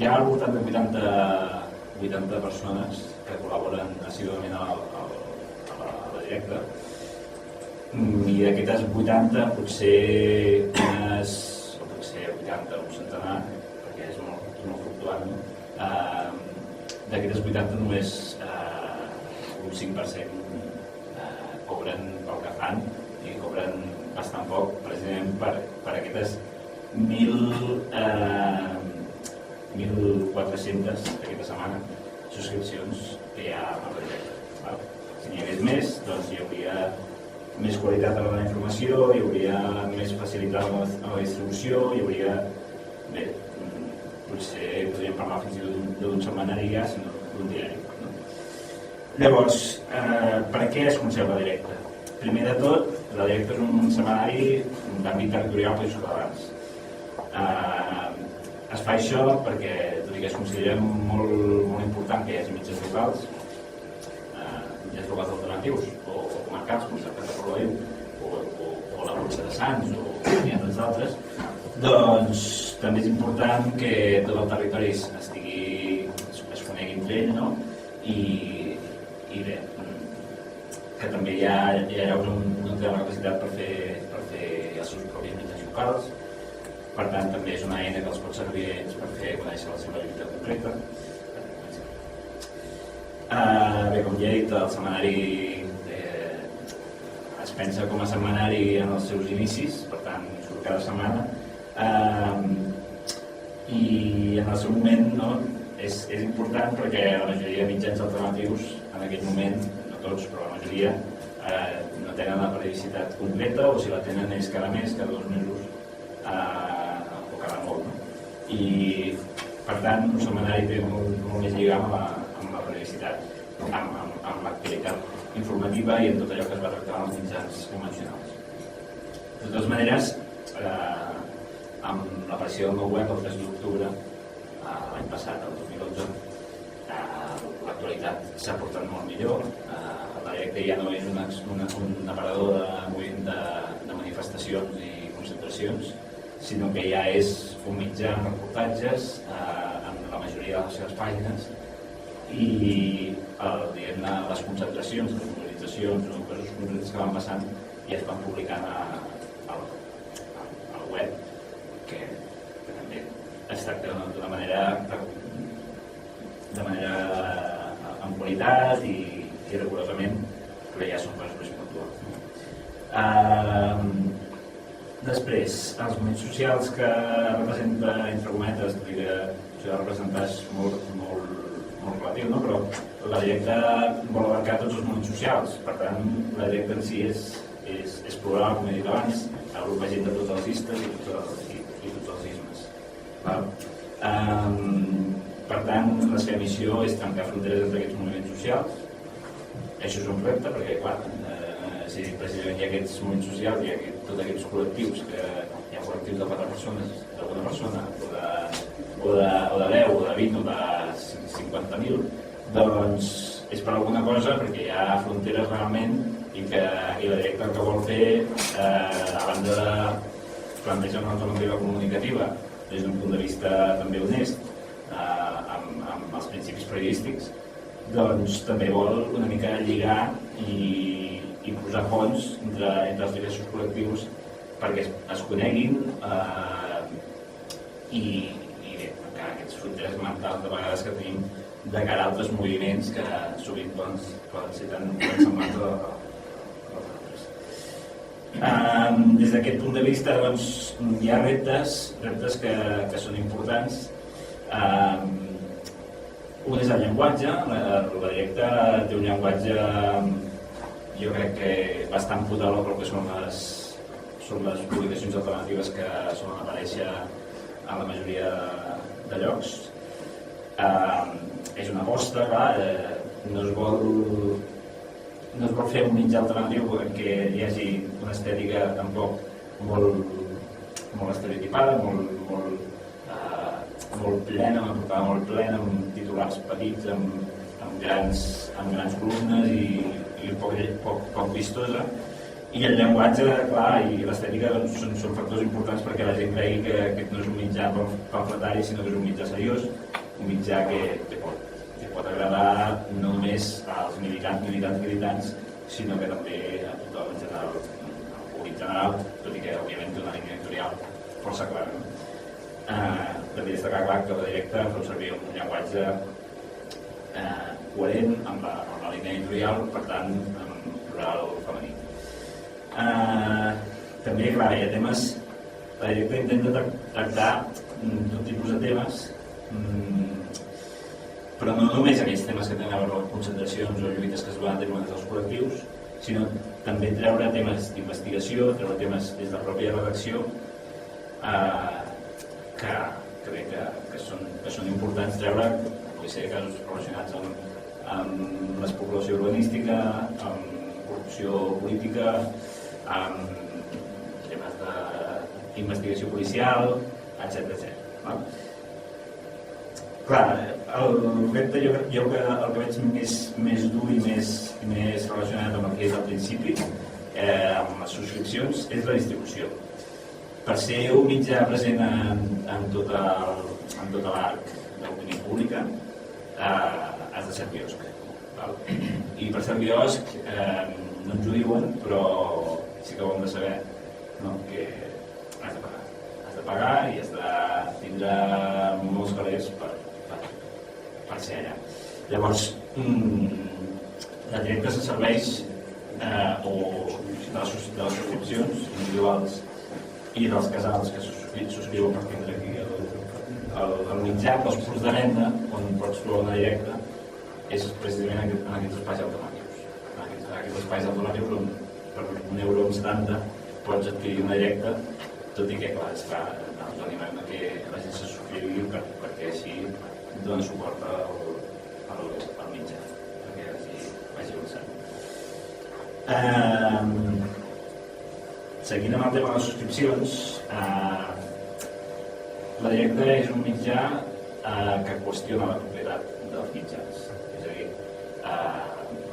Hi ha al voltant de 80 persones que col·laboren assíduament a la directa, i d'aquestes 80 potser 80 un centenar, perquè és molt fluctuant, d'aquestes 80 només un 5% cobren pel que fan, i cobren bastant poc, precisament per aquestes 1.400 aquesta setmana subscripcions que hi ha a la directa. Si n'hi hagués més, doncs hi hauria més qualitat a la informació, hi hauria més facilitat a la distribució, hi hauria... Bé, potser podríem parlar fins i tot d'un setmanari ja, sinó d'un diari. No? Llavors, per què es concep la directa? Primer de tot, la directa és un setmanari d'àmbit territorial per Ciutadans. Es fa això perquè, tot i que es considera molt important que hi hagi mitjans locals, mitjans locals alternatius o comarcals, com s'ha fet a Portaveu, o la Borsa de Sants, o n'hi ha tants altres, doncs també és important que tot el territori es conegui entre ell, no? I bé, que també hi ha llocs on no té la capacitat per fer els seus propis mitjans locals. Per tant, també és una eina que els pot servir ells per fer conèixer la seva lluita concreta. Bé, com ja he dit, el setmanari es pensa com a setmanari en els seus inicis, per tant, surt cada setmana. I en el seu moment, no, és important perquè la majoria de mitjans alternatius en aquell moment, no tots, però la majoria, no tenen la periodicitat completa, o si la tenen és cada mes, cada 2 mesos, o cada molt. No? I per tant, un setmanari té molt més lligat amb la periodicitat, amb l'actualitat informativa i en tot allò que es va tractar als mitjans convencionals. De totes maneres, amb l'aparició del nou web el 3 d'octubre l'any passat, el 2011, l'actualitat s'ha portat molt millor. La directa ja no és un aparador de manifestacions i concentracions, sinó que ja és un mitjà amb reportatges en la majoria de les seves pàgines, i les concentracions, les mobilitzacions o coses concretes que van passant ja es van publicant al web, que també es tracta d'una manera amb qualitat i rigorosament, però ja són coses més puntuals. Després, els moviments socials que representa, entre cometes, tot i que això de representar és molt relatiu, no? Però la directa vol abarcar tots els moviments socials, per tant, la directa en si és plural, com he dit abans, agrupa gent de tots els istes i tots els ismes. Per tant, la seva missió és trencar fronteres entre aquests moviments socials. Això és un repte, perquè, clar, si precisament hi ha aquests moviments socials, hi ha tots aquests col·lectius, que hi ha col·lectius de 4 persones, d'alguna persona, o de 10, o de 20, o de 50.000, doncs és per alguna cosa, perquè hi ha fronteres realment i la directa el que vol fer, a banda de plantejar una alternativa comunicativa des d'un punt de vista també honest, amb els principis periodístics, doncs també vol una mica lligar i posar ponts entre els diversos col·lectius perquè es coneguin i bé, encara aquestes fronteres mentals de vegades que tenim de cara a altres moviments que sovint poden ser tan semblants als altres. Des d'aquest punt de vista doncs, hi ha reptes que són importants. Un és el llenguatge. La directa té un llenguatge, jo crec que bastant potable pel que són les publicacions alternatives que solen aparèixer a la majoria de llocs. És una aposta, clar, no es vol fer un mitjà alternatiu en què hi hagi una estètica tampoc molt estereotipada, molt plena, una portada molt plena, amb titulars petits, amb grans columnes i poc vistosa. I el llenguatge, clar, i l'estètica doncs, són factors importants perquè la gent cregui que aquest no és un mitjà pamfletari, sinó que és un mitjà seriós, un mitjà que pot agradar no només als militants, sinó que també a tothom en general, al públic general, tot i que òbviament té una línia editorial força clara. També destacar clar que la directa fa servir un llenguatge coherent amb la línia editorial, per tant, amb plural femení. També, clar, hi ha temes. La directa intenta tractar tot tipus de temes, però no només aquells temes que tenen a veure amb concentracions o lluites que es duen a terme des dels col·lectius, sinó també treure temes d'investigació, treure temes des de la pròpia redacció que crec que són importants treure, pugui ser casos relacionats amb l'especulació urbanística, amb corrupció política, amb temes d'investigació policial, etc. Clar, el repte jo que el que veig més dur i més relacionat amb el que és al principi, amb les subscripcions, és la distribució. Per ser un mitjà present en tot l'arc d'opinió pública, has de ser quiosc. I per ser quiosc, no ens ho diuen, però sí que ho hem de saber, que has de pagar. Has de pagar i has de tindre molts calés per ser allà. Llavors, la directa se serveix de les subscripcions individuals i dels casals que subscriuen per tindre aquí el mitjà, els punts de venda on pots trobar una directa és precisament en aquests espais alternatius. En aquests espais alternatius on per €1,70 pots adquirir una directa, tot i que, clar, ens animem a que la gent se subscrigui perquè així dona suport al mitjà, perquè vagi avançant. Seguint amb el tema de les subscripcions, la directa és un mitjà que qüestiona la propietat dels mitjans. És a dir, la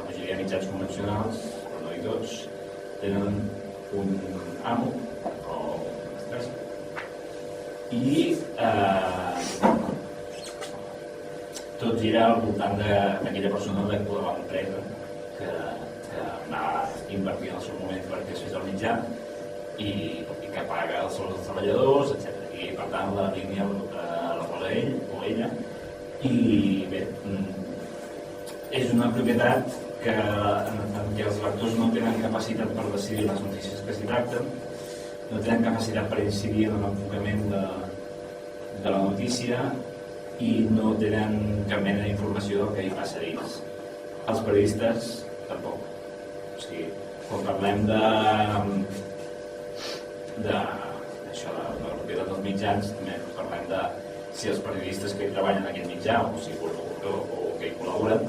majoria de mitjans convencionals, però no i tots, tenen un amo o una empresa. I tot gira al voltant d'aquella persona de l'empresa que va invertir en el seu moment perquè es fes el mitjà i que paga els sous dels treballadors, etc. I per tant la línia la posa ell o ella. I bé, és una propietat en què els lectors no tenen capacitat per decidir les notícies que s'hi tracten, no tenen capacitat per incidir en l'enfocament de la notícia i no tenen cap mena d'informació del que hi passa dins. Els periodistes tampoc. O sigui, quan parlem de la propietat dels mitjans, també parlem de si els periodistes que hi treballen en aquest mitjà o que hi col·laboren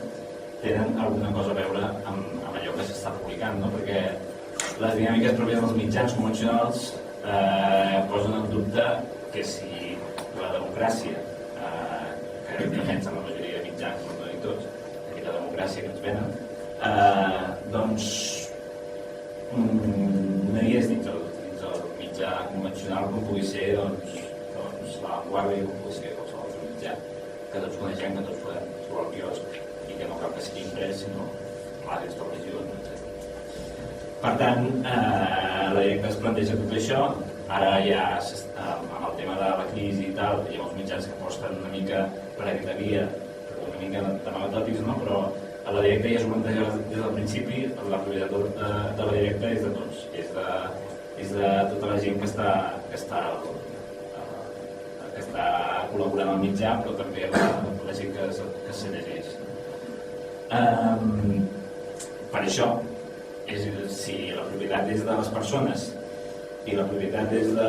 tenen alguna cosa a veure amb allò que s'està publicant, no? Perquè les dinàmiques pròpies dels mitjans convencionals posen en dubte que si la democràcia que defensen la majoria de mitjans, no dic tots, aquesta democràcia que ens venen, doncs no hi és dins el mitjà convencional com pugui ser la Vanguardia, com pugui ser qualsevol altre mitjà que tots coneixem, que tots podem trobar al quiosc i que no cal que sigui imprès, sinó ràdios, televisions, etc. Per tant, la directa es planteja tot això. Ara ja, amb el tema de la crisi i tal, hi ha uns mitjans que aposten una mica per aquesta via, una mica d'anecdòtics, no? Però a la directa ja es planteja des del principi, la propietat de la directa és de tots, és és de tota la gent que està col·laborant al mitjà, però també la gent que se llegeix. Per això, si la propietat és de les persones i la propietat és de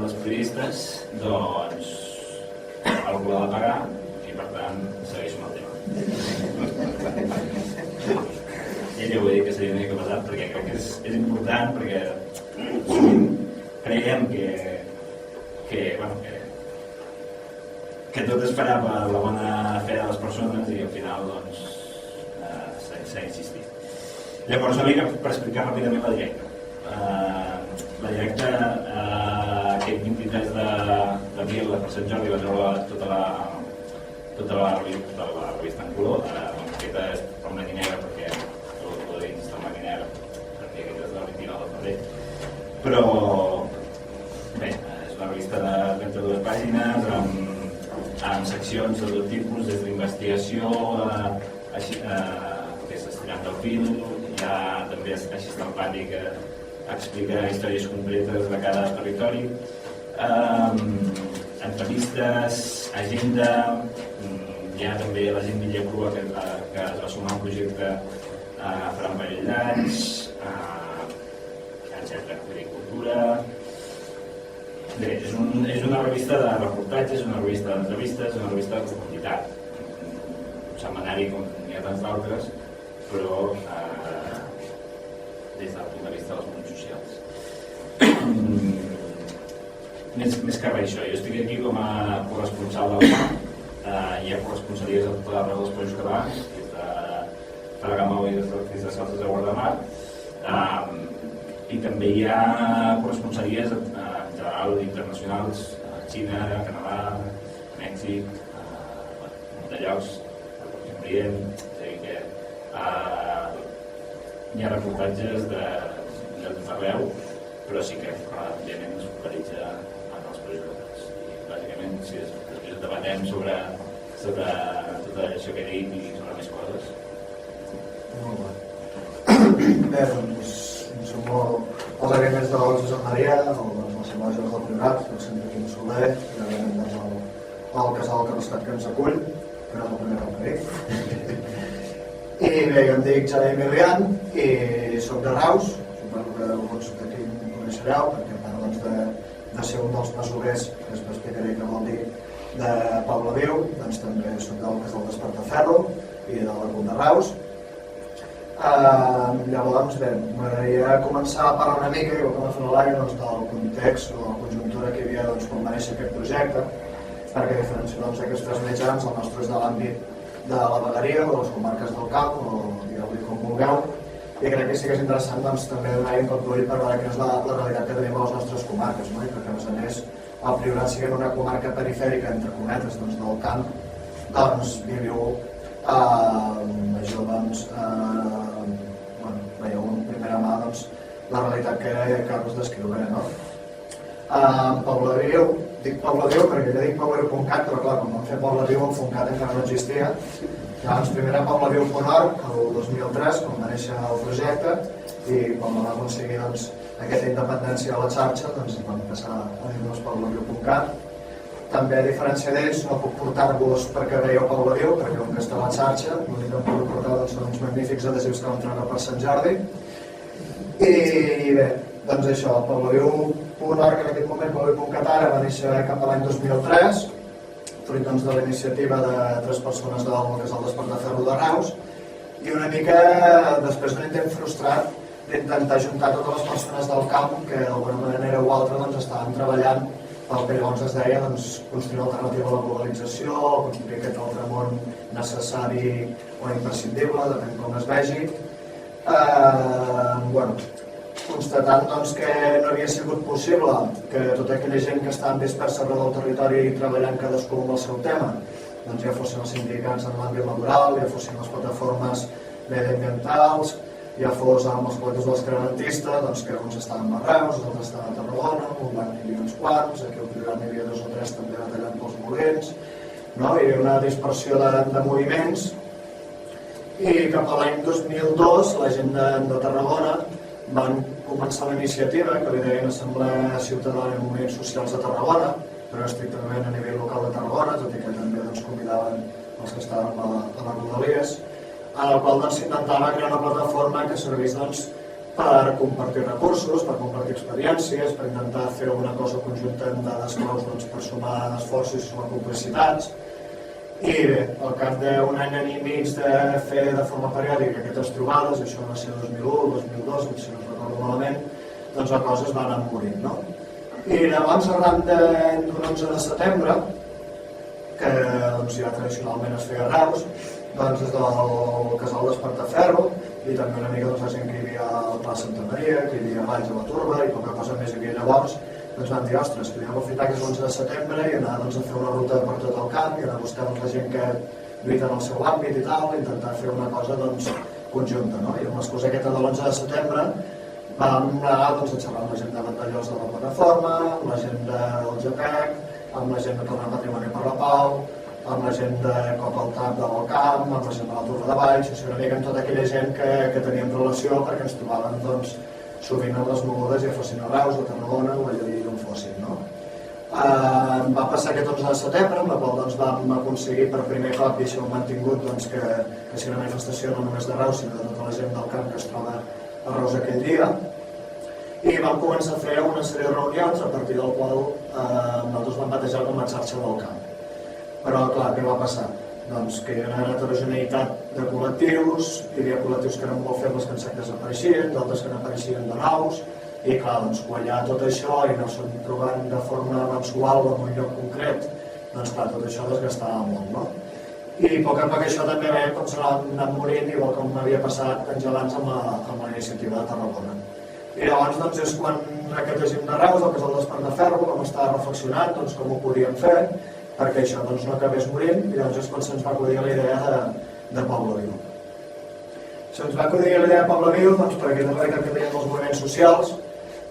les periodistes, doncs algú l'ha de pagar i per tant segueixo amb el tema. I ja ho he dit que seria una mica pesat perquè crec que és important, perquè sovint creiem que tot es farà per la bona fe de les persones i al final doncs s'ha insistit. Llavors, una mica per explicar ràpidament la directa. La directa, aquest 23 d'abril, per Sant Jordi, va treure tota la revista en color. Aquesta és per blanc i negre perquè el dins està en blanc i negre, perquè aquesta és del 29 de febrer. Però, bé, és una revista de 32 pàgines, amb seccions de tot tipus, des d'investigació, estirant del fil, hi ha també així estampari que explica històries concretes de cada territori, entrevistes, agenda, hi ha també la gent d'Illa Crua que es va sumar a un projecte per un parell d'anys, etc. Agricultura. Bé, és una revista de reportatges, és una revista d'entrevistes, és una revista de profunditat. Un setmanari com n'hi ha tants d'altres, però des del punt de vista dels mons socials. Més que res això, jo estic aquí com a corresponsal del camp, hi ha corresponsalies a tota arreu dels Països Catalans, des de Talagamau i des de Salses de Guardamar, i també hi ha corresponsalies en general internacionals, a Xina, a Canadà, a Mèxic, de llocs, a Orient, és a dir que hi ha reportatges de tot arreu, però sí que òbviament es focalitza en els projectes. I bàsicament, si després debatem sobre tot això que he dit i sobre més coses. Molt bé. Bé, doncs, som els agraïments de la Josep Maria, la Semana Jocs del Priorat, el Centre Quim Soler, i l'agraïment al casal que rescat que ens acull, que era el primer del país. I bé, jo em dic Xavier Milian i soc de Reus, suposo que alguns d'aquí em coneixereu, perquè a part de ser un dels masovers, que després explicaré què vol dir, de Poble Viu, doncs també soc del casal d'Espartaferro i de la Cul de Reus. Llavors, bé, m'agradaria començar a parlar una mica, igual que m'ha fet l'Alaia, doncs, del context o la conjuntura que hi havia quan va néixer aquest projecte, perquè a diferència d'aquests tres mitjans, el nostre és de l'àmbit de la vegueria, de les comarques del Camp, o digueu-li com vulgueu, i crec que sí que és interessant doncs, també donar-hi un cop d'ull per veure quina és la realitat que tenim a les nostres comarques, no? I perquè a més a més el Priorat siguent una comarca perifèrica, entre cometes, doncs, del Camp, doncs viviu doncs, veieu en primera mà doncs, la realitat que us descriuré, no? Poble Viu, dic Poble Viu perquè ja dic pobleviu.cat, però clar, quan vam fer Poble Viu el Foncat encara no existia. Llavors primer era pobleviu.org, el 2003, quan va néixer el projecte, i quan vam aconseguir doncs, aquesta independència a la xarxa, doncs vam passar a dir-nos pobleviu.cat. També, a diferència d'ells, no puc portar-vos perquè veieu Poble Viu, perquè com que està a la xarxa, l'únic que em puc portar doncs, són uns magnífics adhesius que vam treure per Sant Jordi. I bé, doncs això, el pobleviu.org en aquest moment, pobleviu.cat ara va néixer cap a l'any 2003, fruit doncs, de la iniciativa de 3 persones del casal d'Espartaferro de Reus, i una mica després d'un intent frustrat d'intentar juntar totes les persones del camp que d'alguna manera o altra doncs, estaven treballant pel que llavors es deia doncs, construir una alternativa a la globalització, construir aquest altre món necessari o imprescindible, depèn com es vegi. Constatant doncs, que no havia sigut possible que tota aquella gent que estava dispersa arreu del territori i treballant cadascú amb el seu tema, doncs ja fossin els sindicats en l'àmbit laboral, ja fossin les plataformes mediambientals, ja fos amb els col·lectius dels credentistes, doncs que uns estaven a Reus, els altres estaven a Tarragona, un banc hi havia uns quants, aquí al Priorat n'hi havia 2 o 3 també batallant pels molins, no? Hi havia una dispersió de moviments, i cap a l'any 2002 la gent de Tarragona van començar la iniciativa que li deien Assemblea Ciutadana i Moviments Socials de Tarragona, però estrictament a nivell local de Tarragona, tot i que també convidaven els que estaven a les Rodalies, en el qual s'intentava crear una plataforma que servís per compartir recursos, per compartir experiències, per intentar fer una cosa conjunta amb dades claus per sumar esforços i sumar complicitats. I bé, al cap d'un any i mig de fer de forma periòdica aquestes trobades, això va ser 2001, 2002, si no recordo malament, doncs la cosa es va anar morint, no? I llavors, arran d'un 11 de setembre, que ja tradicionalment es feia a Reus, des del casal d'Espartaferro i també una mica la gent que hi havia al Pla Santa Maria, que hi havia Valls de la Turba i poca cosa més hi havia llavors, van dir, ostres, podríem aprofitar que és l'11 de setembre i anar a fer una ruta per tot el camp i anar a buscar la gent que lluita en el seu àmbit i tal, i intentar fer una cosa conjunta, no? I amb l'excusa aquesta de l'11 de setembre vam anar a xerrar amb la gent de Vandellós de la plataforma, amb la gent del GPEC, amb la gent de Tornar Patrimoni per la Pau, amb la gent de Cop al Tap del Camp, amb la gent de la Torre de Valls, o sigui, una mica amb tota aquella gent que teníem relació perquè ens trobàvem sovint a les mogudes, ja fossin a Reus, a Tarragona o allà on fossin, no? Va passar aquest 11 de setembre, amb la qual vam aconseguir per primer cop, i això ho hem mantingut, que sigui una manifestació no només de Reus, sinó de tota la gent del camp que es troba a Reus aquell dia, i vam començar a fer una sèrie de reunions a partir del qual nosaltres vam batejar com a xarxa del camp. Però, clar, què va passar? Doncs que hi havia una heterogeneïtat de col·lectius, hi havia col·lectius que eren molt febles que en desapareixien, d'altres que n'apareixien de nous, i clar, quallar tot això i anar-se'n trobant de forma mensual en un lloc concret, doncs clar, tot això desgastava molt, no? I a poc això també veiem com s'ha anat morint, igual com havia passat anys abans amb la iniciativa de Tarragona. I llavors és quan aquesta gent de Reus, el casal d'Espartaferro, vam estar reflexionant com ho podíem fer, perquè això no acabés morint, i llavors és quan se'ns va acudir la idea de Poble Viu. Se'ns va acudir la idea de Poble Viu per aquesta realitat que teníem els moviments socials,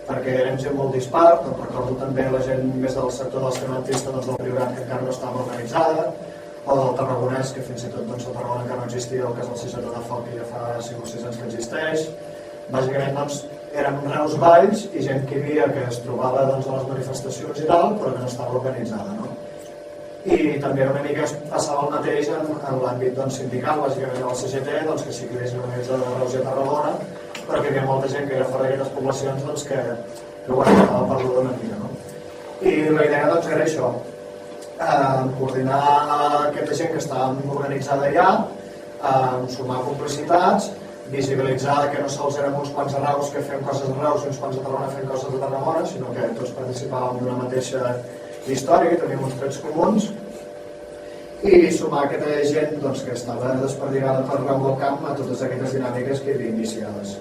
perquè érem gent molt dispar, recordo també la gent més del sector del cementista del Priorat que encara no estava organitzada, o del Tarragonès, que fins i tot el Tarragona encara no existia, el cas del Seixeta de Foc, que ja fa 5 o 6 anys que existeix. Bàsicament érem Reus Valls i gent que hi havia que es trobava a les manifestacions i tal, però que no estava organitzada, no? I també una mica passava el mateix en l'àmbit sindical, bàsicament a la CGT, que sí que hi havia organitzada de Reus i a Tarragona, però que hi havia molta gent que era fora d'aquestes poblacions que ho estava perduda una mica, no? I la idea era això, coordinar aquesta gent que estava organitzada ja, sumar complicitats, visibilitzar que no sols érem uns quants a Reus que fem coses a Reus i uns quants a Tarragona fem coses a Tarragona, sinó que tots participàvem d'una mateixa història, que teníem uns trets comuns, i sumar aquesta gent que estava desperdigada per arreu del camp a totes aquestes dinàmiques que hi havia iniciades.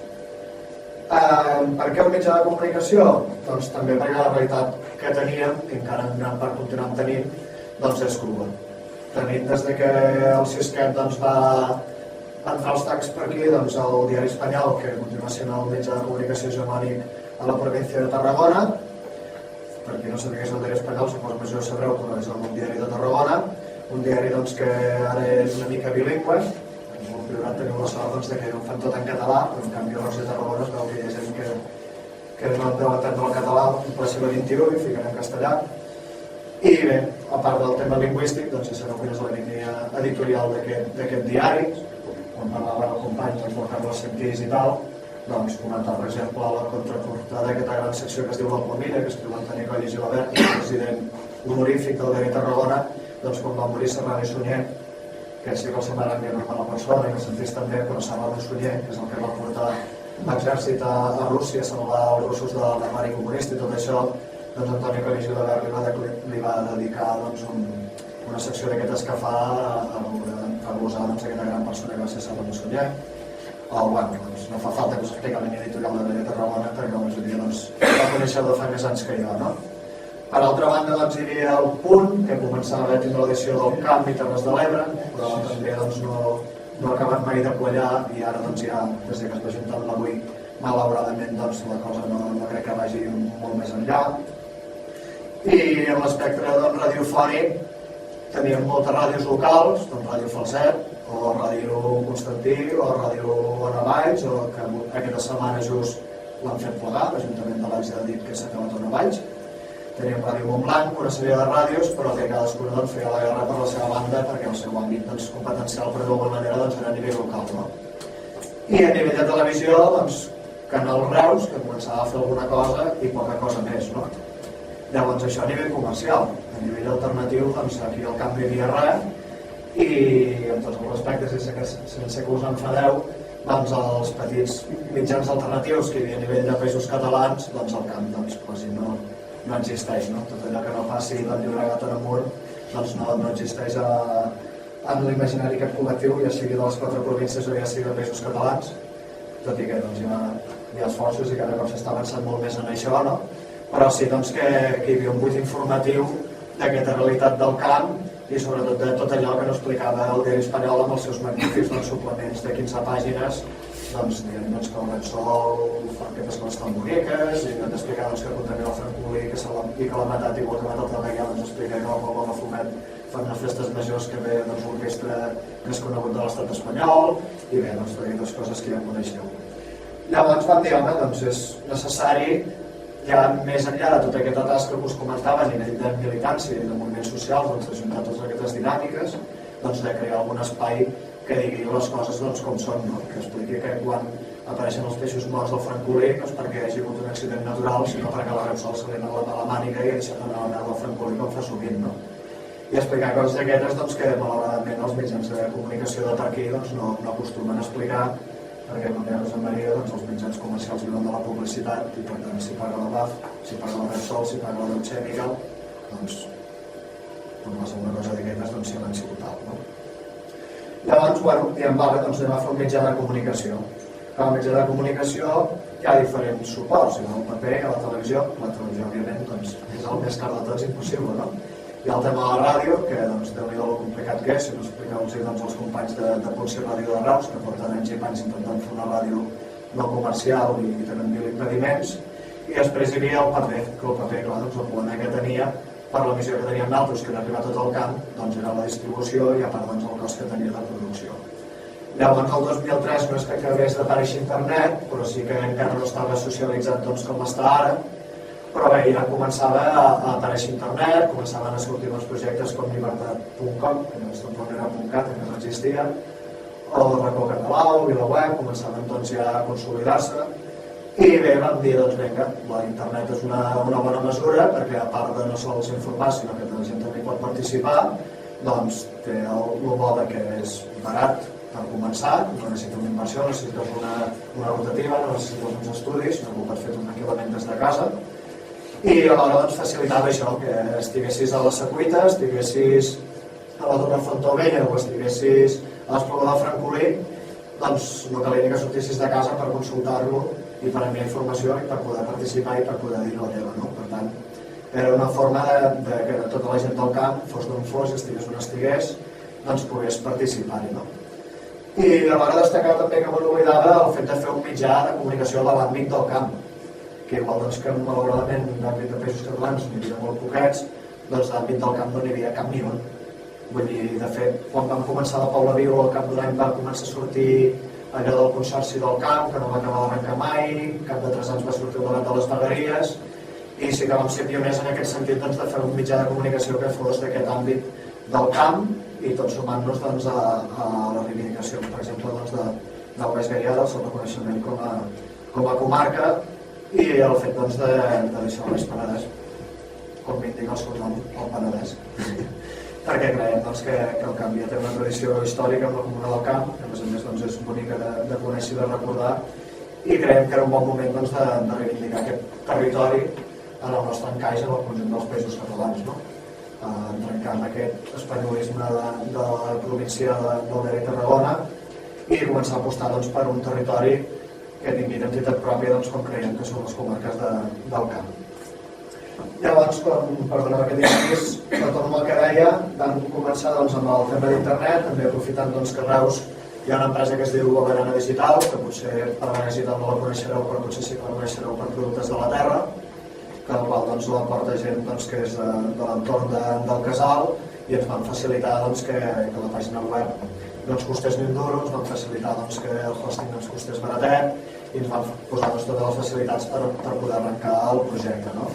Per què el mitjà de comunicació? Doncs també perquè la realitat que teníem, i encara en gran part continuem tenint, és crua. Tenim des que el Sisquet va entrar els tacs per aquí, el Diari Espanyol, que continua sent el mitjà de comunicació hegemònic a la província de Tarragona. Per qui no sap què és el Diari Espanyol, suposo que ja ho sabreu, però és el Diari de Tarragona, un diari que ara és una mica bilingüe. El Priorat teniu la sort que ho fan tot en català, però en canvi a Reus i Tarragona es veu que hi ha gent que no deu entendre el català en ple segle XXI i fiquen en castellà. I bé, a part del tema lingüístic, ja sabeu quina és la línia editorial d'aquest diari, on parlava el company del Carles Sentís i tal, comentar, per exemple, la contraportada d'aquesta gran secció que es diu La Plomina, que escriu l'Antoni Coll i Gilabert, el president honorífic del Diari Tarragona, quan va morir Serrano i Sunyer, que sí que el semblarà que no fa la persona, i el Sentís també, però Serrano i Sunyer, que és el que va portar l'exèrcit a Rússia a salvar els russos de l'armari comunista i tot això, Antoni Coll i Gilabert li va dedicar una secció d'aquestes que fa a glosar aquesta gran persona que va ser Serrano i Sunyer. No fa falta que us expliqui la línia editorial de la Tarragona, perquè la majoria va conèixer de fa més anys que jo, no? Per altra banda, hi havia el Punt, que començava a tindre l'edició del Camp i Terres de l'Ebre, però també no ha acabat mai de quallar, i ara ja, des que es va juntar amb l'avui, malauradament la cosa no crec que vagi molt més enllà. I en l'espectre radiofònic teníem moltes ràdios locals, Ràdio Falset, o Ràdio Constantí, o Ràdio Ana Valls, o que aquesta setmana just l'han fet plegar, l'Ajuntament de Valls ja ha dit que s'ha acabat una Valls. Teníem Ràdio Montblanc, una sèrie de ràdios, però que cadascuna doncs, feia la guerra per la seva banda perquè el seu àmbit doncs, competencial per d'alguna manera doncs, era a nivell local. No? I a nivell de televisió, doncs, Canal Reus, que començava a fer alguna cosa i poca cosa més. No? Llavors això a nivell comercial. A nivell alternatiu, doncs, aquí al camp no hi havia res i amb tots els respectes, sense que us enfadeu, doncs els petits mitjans alternatius que hi havia a nivell de països catalans, doncs el camp doncs, quasi no existeix. No? Tot allò que no passi del Llobregat a Namur doncs no existeix en l'imaginari aquest col·lectiu, ja sigui de les 4 províncies o ja sigui de països catalans, tot i que doncs, hi ha esforços i cada cop s'està avançant molt més en això, no? Però sí doncs, que hi havia un buit informatiu d'aquesta realitat del camp i sobretot de tot allò que no explicava el Diari Espanyol amb els seus magnífics suplements de 15 pàgines doncs, dient doncs, que el Repsol fa aquestes coses tan boniques i d'explicar doncs, que contamina el Francolí i que l'ha matat igual que ha matat el Tamaguia, doncs explica que el poble de Fumet fan unes festes majors que ve doncs, l'orquestra més conegut de l'estat espanyol i bé, doncs, aquestes coses que ja coneixeu. Llavors vam dir, home, doncs és necessari, ja més enllà de tota aquesta tasca que us comentava a nivell de militància i de moviments socials, doncs, d'ajuntar totes aquestes dinàmiques, doncs, de crear algun espai que digui les coses doncs, com són, no? Que expliqui que quan apareixen els peixos morts del Francolí no és perquè hi hagi hagut un accident natural, sinó perquè la Repsol se li ha anat la màniga i ha deixat anar la del Francolí com fa sovint, no? I explicar coses d'aquestes doncs, que malauradament els mitjans de comunicació de per aquí doncs, no acostumen a explicar, perquè com deia Rosa Maria, doncs, els mitjans comercials viuen de la publicitat i per tant si paga la BAF, si paga la Repsol, si paga la Deutsche Miquel, doncs la segona cosa d'aquestes doncs silenci total, no? Llavors, bueno, diem, vale, doncs anem a fer un mitjà de comunicació. Cada mitjà de comunicació hi ha diferents suports, hi ha el paper, hi ha la televisió, òbviament, doncs, és el més car de tots, impossible, no? Hi ha el tema de la ràdio, que doncs, déu-n'hi-do lo complicat que és, si no expliqueu-los doncs, els companys de Pulsi Ràdio de Reus, que porten anys i panys intentant fer una ràdio no comercial i tenen mil impediments, i després hi havia el paper, que el paper, clar, doncs, el problema que tenia per la missió que teníem nosaltres, que era arribar a tot el camp, doncs era la distribució i a part doncs, el cost que tenia de producció. Llavors el 2003 no és que acabés d'aparèixer internet, però sí que encara no estava socialitzat doncs, com està ara, però bé, ja començava a aparèixer internet, començaven a sortir uns projectes com llibertat.com, que no era .cat, que no existia, o el Racó Català, o VilaWeb, començaven doncs, ja a consolidar-se, i bé, vam dir, doncs vinga, la internet és una bona mesura, perquè a part de no sols informar, sinó que la gent també pot participar, doncs té el bo que és barat per començar, no necessita una inversió, no necessites una rotativa, no necessites uns estudis, sinó que ho pots fer tranquil·lament des de casa, i alhora doncs, facilitava això, que estiguessis a la Secuita, estiguessis a la Torre Fontaubella o estiguessis a l'Espluga del Francolí, doncs no calia que sortissis de casa per consultar-lo i per enviar informació i per poder participar i per poder dir la teva, no? Per tant, era una forma de que tota la gent del camp, fos d'on fos, estigués on estigués, doncs pogués participar-hi, no? I alhora destacar també que m'oblidava el fet de fer un mitjà de comunicació de l'àmbit del camp, que igual doncs, que malauradament d'àmbit de països catalans n'hi havia molt poquets, doncs d'àmbit del camp no n'hi havia cap ni un. Vull dir, de fet, quan vam començar la Paula Viu, al cap d'un any va començar a sortir allò del Consorci del Camp, que no va acabar d'arrencar mai, cap de 3 anys va sortir el debat de les vegueries, i sí que vam ser pioners en aquest sentit doncs, de fer un mitjà de comunicació que fos d'aquest àmbit del camp i tot sumant-nos doncs, a la reivindicació, per exemple, doncs, del Baix Gaià, del seu reconeixement com a comarca, i el fet doncs, de deixar el Baix Penedès, com m'indica el seu nom, el Penedès, perquè creiem doncs, que el Camp ja té una tradició històrica amb la Comuna del Camp, que a més doncs, és bonica de conèixer i de recordar, i creiem que era un bon moment doncs, de reivindicar aquest territori en el nostre encaix en el conjunt dels països catalans, no? Trencant aquest espanyolisme de la província del Berguedà i Tarragona i començar a apostar doncs, per un territori que tingui identitat pròpia doncs, com creiem que són les comarques del camp. Llavors, perdoneu que diguis, retorno al que deia, vam començar doncs, amb el tema d'internet, també aprofitant doncs, que a Reus hi ha una empresa que es diu Averana Digital, que potser per Averana Digital no la coneixereu, però potser sí que la coneixereu per productes de la terra, que el qual doncs, la porta gent doncs, que és de l'entorn del casal i ens van facilitar doncs, que la pàgina web no ens costés ni un duro, ens van facilitar doncs, que el hosting no ens costés baratet i ens van posar doncs, totes les facilitats per poder arrencar el projecte. No?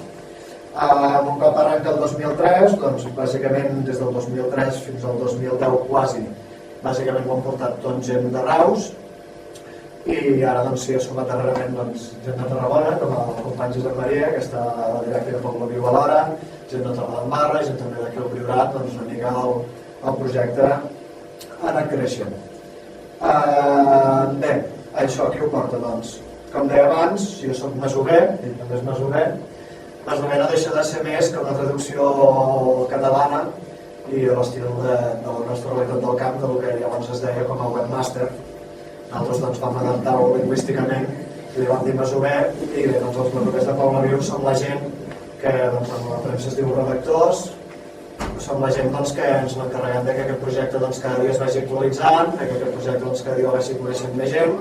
Un cop arrenca el 2003, doncs, bàsicament des del 2003 fins al 2010 quasi, bàsicament ho han portat tot gent de Reus, i ara doncs, sí, ha sumat darrerament doncs, gent de Tarragona, com el company Josep Maria, que està a la directa de Poble Viu alhora, gent de Torredembarra, gent també d'aquí al Priorat, doncs una mica el projecte ha anat creixent. Bé, això qui ho porta doncs? Com deia abans, jo soc masover, ell també és masover. Masover no deixa de ser més que una traducció catalana i a l'estil de la nostra realitat del camp, del que llavors es deia com a webmaster. Nosaltres doncs, vam adaptar-ho lingüísticament i li vam dir masover, i bé, doncs, els masovers de Poble Viu són la gent que doncs, en la premsa es diu redactors, som la gent doncs, que ens l'encarreguem que aquest projecte doncs, cada dia es vagi actualitzant, que aquest projecte doncs, cada dia vagi coneixent més gent,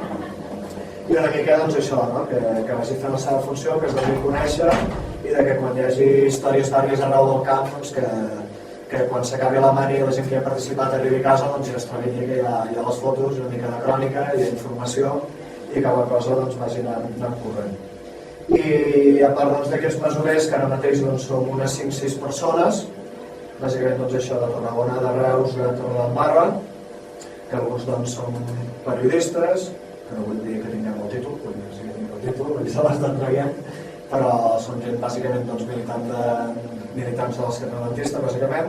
i una mica doncs, això, no? que vagi fent la seva funció, que es doni a conèixer, i que quan hi hagi històries vàries arreu del camp, doncs, que quan s'acabi la mani la gent que hi ha participat arribi a casa doncs ja es trobi que hi ha les fotos, una mica de crònica, hi ha informació i que la cosa doncs, vagi anant corrent. I a part doncs, d'aquests masovers, que ara mateix doncs, som unes 5-6 persones, bàsicament doncs, això de Tarragona, de Reus, de Torredembarra, que alguns doncs, som periodistes, que no vull dir que tinguem el títol, perquè sí que tinc el títol, perquè se l'estan traient, però són gent bàsicament doncs, militants de l'esquerra bàsicament,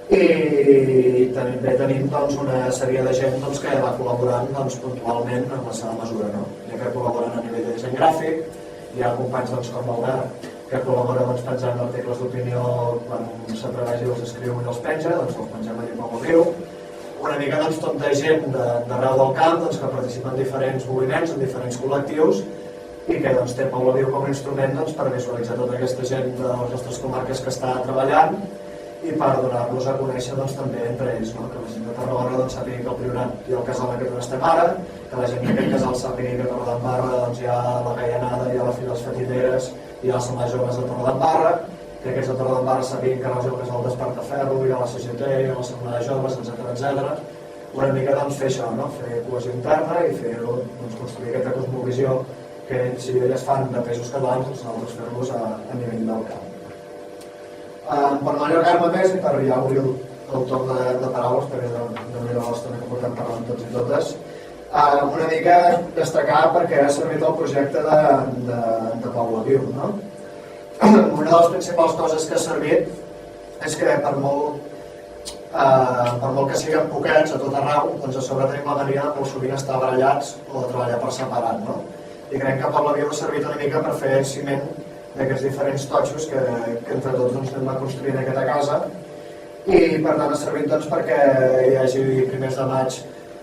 i també tenim doncs, una sèrie de gent doncs, que va col·laborant doncs, puntualment en la seva mesura, no? Hi ha que col·laboren a nivell de disseny gràfic, hi ha companys doncs, com l'Albert que col·labora doncs, penjant articles d'opinió quan s'atreveix i els escriu i els penja, doncs els pengem allà pel riu, una mica doncs, tot de gent d'arreu del camp doncs, que participa en diferents moviments, en diferents col·lectius, i que doncs, té Poble Viu com a instrument doncs, per visualitzar tota aquesta gent de les nostres comarques que està treballant i per donar-los a conèixer doncs, també entre ells, no? Que la gent de Tarragona doncs, sàpiga que el Priorat hi ha el casal en què estem ara, que la gent d'aquest casal sàpiga que a Torredembarra doncs, hi ha la Gaianada, hi ha la Fira de les Fetilleres, hi ha l'Assemblea Joves de Torredembarra, que aquests de Torredembarra sàpiguen que hi ha el casal d'Espartaferro, hi ha la CGT, hi ha l'Assemblea Joves, etc. Una mica doncs, fer això, no? Fer cohesió interna i fer doncs, construir aquesta cosmovisió que si elles fan de països catalans, doncs nosaltres fer-los a nivell del camp. Per no allargar-me més i per ja obrir el torn de paraules, perquè de mirar l'estona que portem parlant tots i totes, una mica destacar perquè ha servit el projecte de Poble Viu. No? Una de les principals coses que ha servit és que per molt que siguem poquets a tot arreu, doncs a sobre tenim la mania de molt sovint estar barallats o de treballar per separat. No? I crec que Poble Viu ha servit una mica per fer ciment d'aquests diferents totxos que entre tots doncs, anem a construir en aquesta casa, i per tant ha servit doncs, perquè hi hagi primers de maig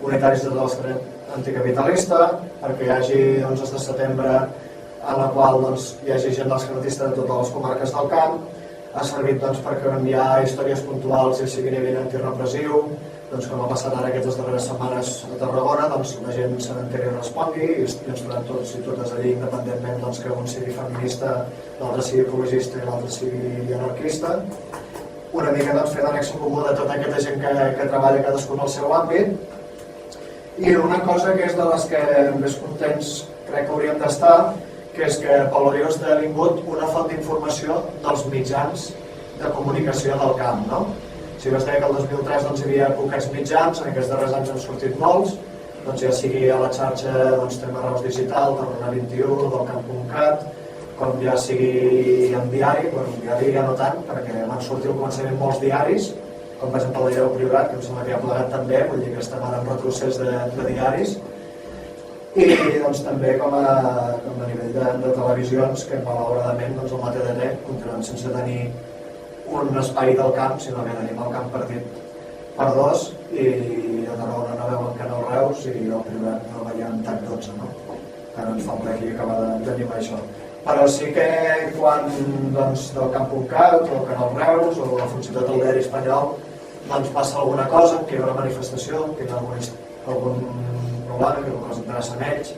unitaris de l'esquerra anticapitalista, perquè hi hagi 11 de setembre en la qual doncs, hi hagi gent esquerdista de totes les comarques del camp, ha servit doncs, perquè quan hi ha històries puntuals i sigui a nivell antirepressiu, doncs, com ha passat ara aquestes darreres setmanes a Tarragona, doncs, la gent se n'enteri i respongui i ens trobem tots i totes allí independentment doncs, que un sigui feminista, l'altre sigui ecologista i l'altre sigui anarquista. Una mica doncs, fer l'annexa comú de tota aquesta gent que treballa cadascun al seu àmbit. I una cosa que és de les que més contents crec que hauríem d'estar, que és que Poble Viu ha esdevingut una font d'informació dels mitjans de comunicació del camp. No? Si es deia que el 2003 doncs, hi havia poquets mitjans, en aquests darrers anys han sortit molts, doncs ja sigui a la xarxa doncs, Tema Reus Digital, Tarragona 21, del Camp.cat, com ja sigui en diari, bueno, en diari ja no tant, perquè van sortir al començament molts diaris, com per exemple el Diari del Priorat, que em sembla que ja ha plegat també, vull dir que estem ara en retrocés de diaris, i doncs, també com a nivell de televisions, que malauradament doncs, el TDT continuem sense tenir un espai del camp, sinó que tenim el camp partit per dos, i a Tarragona no veuen Canal Reus i al Priorat no veiem TAC 12, no? Ara ens fa un ple aquí acabar d'animar això. Però sí que quan doncs, del Camp.cat o el Canal Reus o fins i tot el diari espanyol doncs passa alguna cosa, que hi ha una manifestació, que hi ha algun problema, que alguna cosa interessa a ells,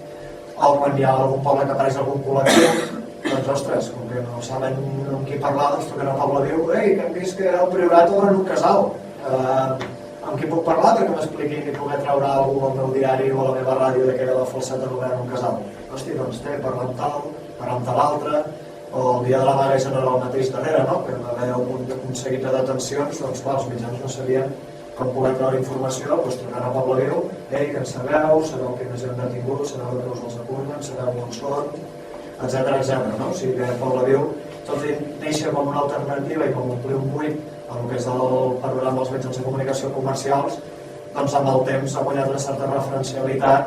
o quan hi ha algun poble que apareix algun col·lectiu, doncs ostres, com que no saben amb qui parlar, doncs truquen a Poble Viu, ei, que hem vist que el Priorat obren un casal. amb qui puc parlar perquè m'expliquin i poder treure alguna cosa al meu diari o a la meva ràdio de que era la falseta Robert en un casal. Hosti, doncs té, parla amb tal, parla amb tal altre, o el dia de la vaga general el mateix darrere, no? Que va haver un seguit de detencions, doncs clar, els mitjans no sabien com poder treure informació, doncs trucant a Poble Viu, que en sabeu quina gent ha tingut, sabeu de què us els acusen, sabeu on són, etc. No? O sigui que Poble Viu, tot i néixer com una alternativa i com omplir un buit en el que és el panorama dels mitjans de comunicació comercials, doncs amb el temps ha guanyat una certa referencialitat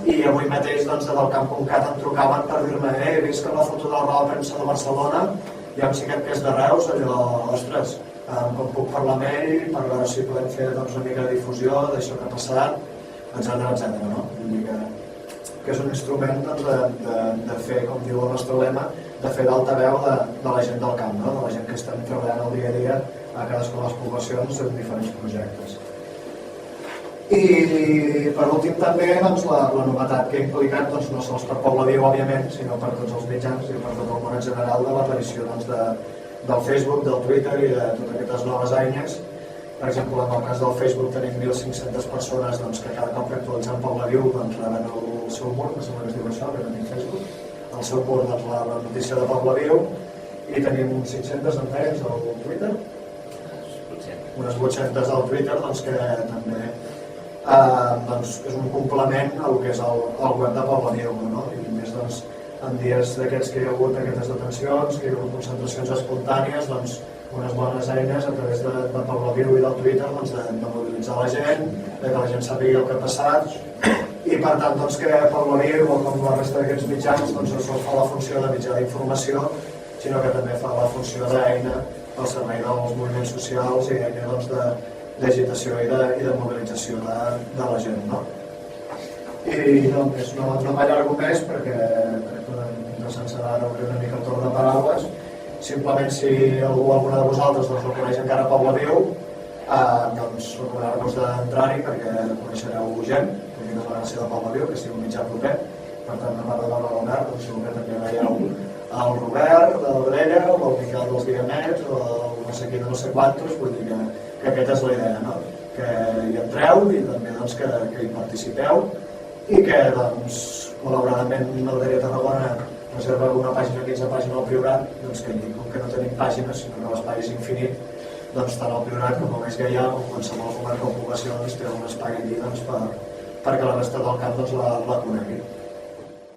i avui mateix doncs, del camp.cat em trucaven per dir-me he vist que la foto de la roda de premsa de Barcelona i amb xiquet que és de Reus, allò, ostres, com puc parlar amb ell per veure si podem fer doncs, una mica de difusió d'això que ha passat, etc. No? Vull dir que és un instrument doncs, de fer, com diu el nostre lema, de fer d'altaveu de la gent del camp, no? De la gent que estem treballant el dia a dia a cadascuna de les poblacions en diferents projectes. I per últim també doncs, la novetat que ha implicat doncs, no sols per Poble Viu, òbviament, sinó per tots els mitjans i per tot el món en general de l'aparició doncs, del Facebook, del Twitter i de totes aquestes noves eines. Per exemple, en el cas del Facebook tenim 1.500 persones doncs, que cada cop que actualitzem Poble Viu doncs, reben el seu mur, que sembla que es diu això, que tenim Facebook, el seu mur doncs, la notícia de Poble Viu, i tenim 500 enteres al Twitter, unes 800 al Twitter doncs, que també doncs, és un complement al que és el web de Poble Viu, no? I més doncs, en dies d'aquests que hi ha hagut aquestes detencions, que hi ha hagut concentracions espontànies, doncs, unes bones eines a través de Poble Viu i del Twitter doncs, de mobilitzar la gent, de que la gent sàpiga el que ha passat i per tant doncs, que Poble Viu o com la resta d'aquests mitjans doncs, no sols fa la funció de mitjà d'informació sinó que també fa la funció d'eina al servei dels moviments socials i eina doncs, d'agitació i de mobilització de la gent. No? I doncs, no m'allargo més perquè crec que interessant serà obrir una mica el torn de paraules. Simplement si alguna de vosaltres doncs, no coneix encara Poble Viu, doncs recomano-vos d'entrar-hi perquè coneixereu gent, perquè és la gràcia de Poble Viu, que sigui un mitjà proper. Per tant, a part de veure l'Albert, doncs segur que també veieu el Robert de la Brella, o el Miquel dels Guillemets, o no sé qui de no sé quantos, vull dir que aquesta és la idea, no? Que hi entreu i també doncs, que hi participeu i que, doncs, malauradament, l'Alderia Tarragona reserva una pàgina, 15 pàgines al Priorat, doncs que com que no tenim pàgines, sinó que l'espai és infinit, doncs tant el Priorat com el Baix Gaià, com qualsevol comarca o població, doncs, té un espai allí doncs, perquè la resta del camp doncs, la conegui.